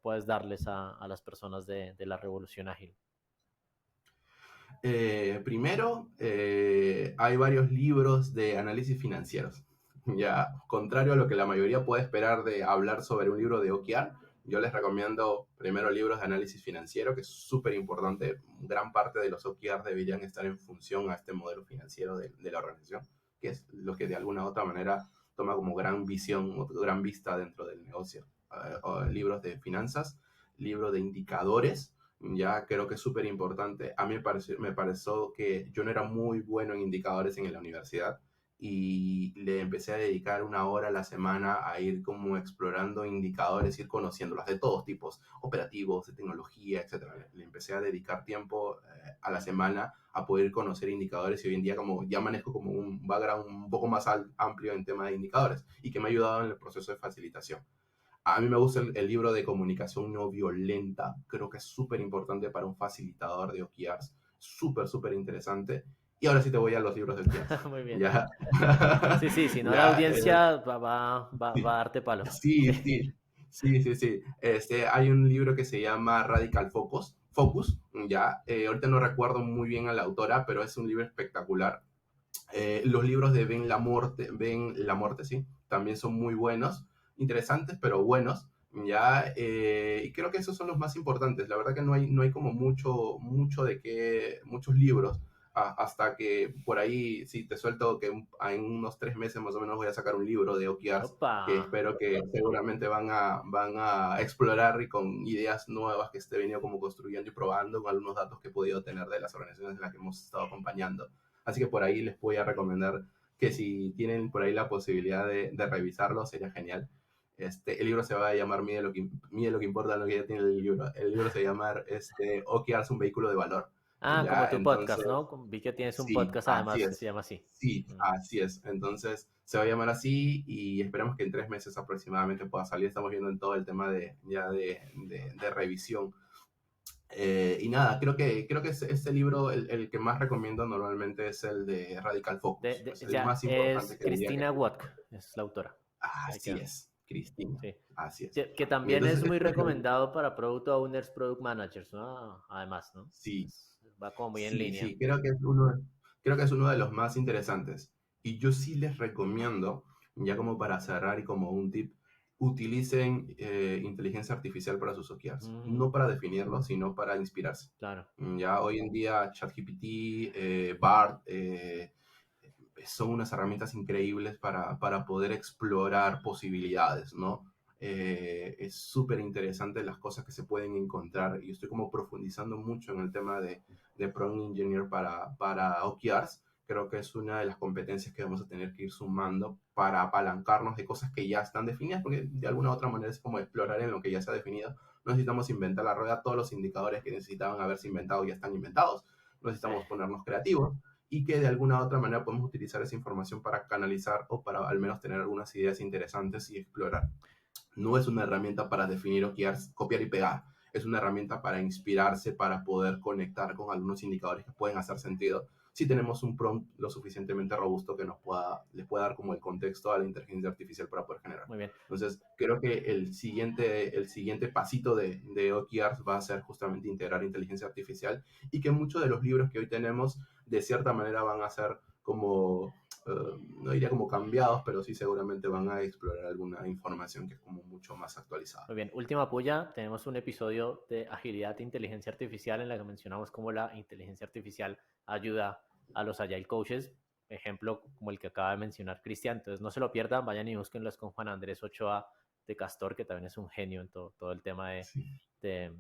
puedes darles a las personas de la revolución ágil? Primero, hay varios libros de análisis financieros. Ya, contrario a lo que la mayoría puede esperar de hablar sobre un libro de OKR, yo les recomiendo primero libros de análisis financiero, que es súper importante. Gran parte de los OKR deberían estar en función a este modelo financiero de la organización, que es lo que de alguna u otra manera toma como gran visión o gran vista dentro del negocio. Libros de finanzas, libros de indicadores, ya creo que es súper importante. A mí me pareció que yo no era muy bueno en indicadores en la universidad y le empecé a dedicar una hora a la semana a ir como explorando indicadores, ir conociéndolos de todos tipos, operativos, de tecnología, etcétera. Le empecé a dedicar tiempo a la semana a poder conocer indicadores y hoy en día como ya manejo como un background un poco más amplio en tema de indicadores y que me ha ayudado en el proceso de facilitación. A mí me gusta el libro de comunicación no violenta. Creo que es súper importante para un facilitador de OKRs. súper, súper interesante. Y ahora sí te voy a los libros del Gears. Muy bien. Ya, Sí, si no la ya, audiencia va a sí, darte palo. sí, sí, sí, sí, sí. Hay un libro que se llama Radical Focus, ya. Ahorita no recuerdo muy bien a la autora, pero es un libro espectacular. Los libros de Ben Lamorte, sí, también son muy buenos, interesantes, pero buenos, ya, y creo que esos son los más importantes. La verdad que no hay como mucho de qué, muchos libros, hasta que por ahí, sí, te suelto que en unos 3 meses más o menos voy a sacar un libro de OKRs, Opa. que espero que seguramente van a explorar y con ideas nuevas que esté venido como construyendo y probando con algunos datos que he podido tener de las organizaciones en las que hemos estado acompañando. Así que por ahí les voy a recomendar que si tienen por ahí la posibilidad de revisarlo, sería genial. El libro se va a llamar Mide lo que importa, lo que ya tiene el libro. El libro se llama OKRs, un vehículo de valor. Como Ya, tu entonces, podcast, ¿no? Vi que tienes un sí, podcast así además que se es. llama así. Sí, Mm. así es. Entonces, se va a llamar así y esperamos que en 3 meses aproximadamente pueda salir. Estamos viendo en todo el tema de revisión. Y nada, creo que este libro, el que más recomiendo normalmente es el de Radical Focus. Es el Ya, más importante es que diría que Cristina tengo. Watt, es la autora. Ahí Así queda. es, Cristina. Sí. Así es. Que Y también entonces, es muy recomendado para Product Owners, Product Managers, ¿no? Además, ¿no? sí, Va como muy en sí, línea. sí, creo que es uno de los más interesantes. Y yo sí les recomiendo, ya como para cerrar y como un tip, utilicen inteligencia artificial para sus OKRs. Mm, No para definirlo, sino para inspirarse. claro. Ya hoy en día ChatGPT, BART, son unas herramientas increíbles para poder explorar posibilidades, ¿no? Es súper interesante las cosas que se pueden encontrar. Y estoy como profundizando mucho en el tema de Prompt Engineer para OKRs. Creo que es una de las competencias que vamos a tener que ir sumando para apalancarnos de cosas que ya están definidas, porque de alguna u otra manera es como explorar en lo que ya se ha definido. No necesitamos inventar la rueda, todos los indicadores que necesitaban haberse inventado ya están inventados. No Sí. necesitamos ponernos creativos y que de alguna u otra manera podemos utilizar esa información para canalizar o para al menos tener algunas ideas interesantes y explorar. No es una herramienta para definir o copiar y pegar. Es una herramienta para inspirarse, para poder conectar con algunos indicadores que pueden hacer sentido si tenemos un prompt lo suficientemente robusto que les pueda dar como el contexto a la inteligencia artificial para poder generar. Muy bien. Entonces, creo que el siguiente pasito de OKRs va a ser justamente integrar inteligencia artificial y que muchos de los libros que hoy tenemos, de cierta manera, van a ser como no diría como cambiados, pero sí seguramente van a explorar alguna información que es como mucho más actualizada. Muy bien, última puya, tenemos un episodio de agilidad e inteligencia artificial en la que mencionamos cómo la inteligencia artificial ayuda a los Agile Coaches, ejemplo como el que acaba de mencionar Cristian, entonces no se lo pierdan, vayan y búsquenlos con Juan Andrés Ochoa de Castor, que también es un genio en todo el tema Sí. de,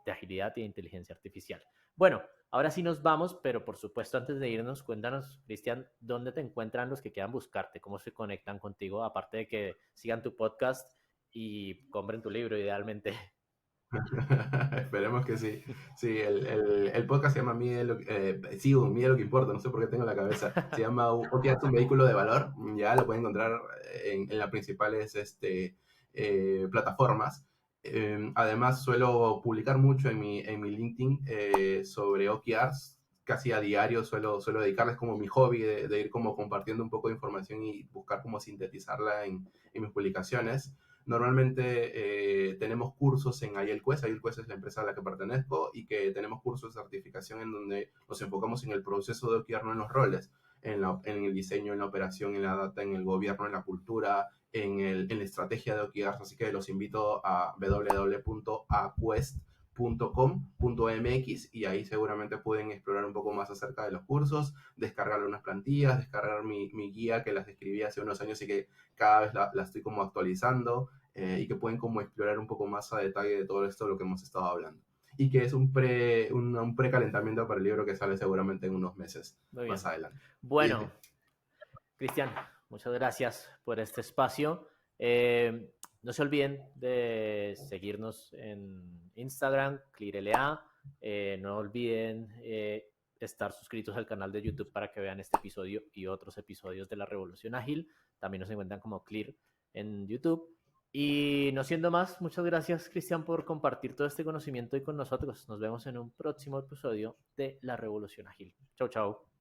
de agilidad e inteligencia artificial. Bueno, ahora sí nos vamos, pero por supuesto antes de irnos, cuéntanos, Cristian, ¿dónde te encuentran los que quieran buscarte? ¿Cómo se conectan contigo? Aparte de que sigan tu podcast y compren tu libro idealmente. Esperemos que sí. Sí, el podcast se llama Mide lo que importa, no sé por qué tengo en la cabeza. Se llama OKR, un vehículo de valor. Ya lo pueden encontrar en las principales plataformas. Además, suelo publicar mucho en mi LinkedIn sobre OKRs. Casi a diario suelo dedicarles como mi hobby de ir como compartiendo un poco de información y buscar cómo sintetizarla en mis publicaciones. Normalmente tenemos cursos en IELQuest. IELQuest es la empresa a la que pertenezco y que tenemos cursos de certificación en donde nos enfocamos en el proceso de OKR, no en los roles, en el diseño, en la operación, en la data, en el gobierno, en la cultura, en la estrategia de OKRs. Así que los invito a www.aquest.com.mx y ahí seguramente pueden explorar un poco más acerca de los cursos, descargar unas plantillas, descargar mi guía que las escribí hace unos años y que cada vez la estoy como actualizando y que pueden como explorar un poco más a detalle de todo esto de lo que hemos estado hablando. Y que es un precalentamiento para el libro que sale seguramente en unos meses Muy más bien. adelante. Y Bueno, Cristian, muchas gracias por este espacio. No se olviden de seguirnos en Instagram, ClearLA. No olviden estar suscritos al canal de YouTube para que vean este episodio y otros episodios de La Revolución Ágil. También nos encuentran como Clear en YouTube. Y no siendo más, muchas gracias, Cristian, por compartir todo este conocimiento hoy con nosotros. Nos vemos en un próximo episodio de La Revolución Ágil. Chau, chau.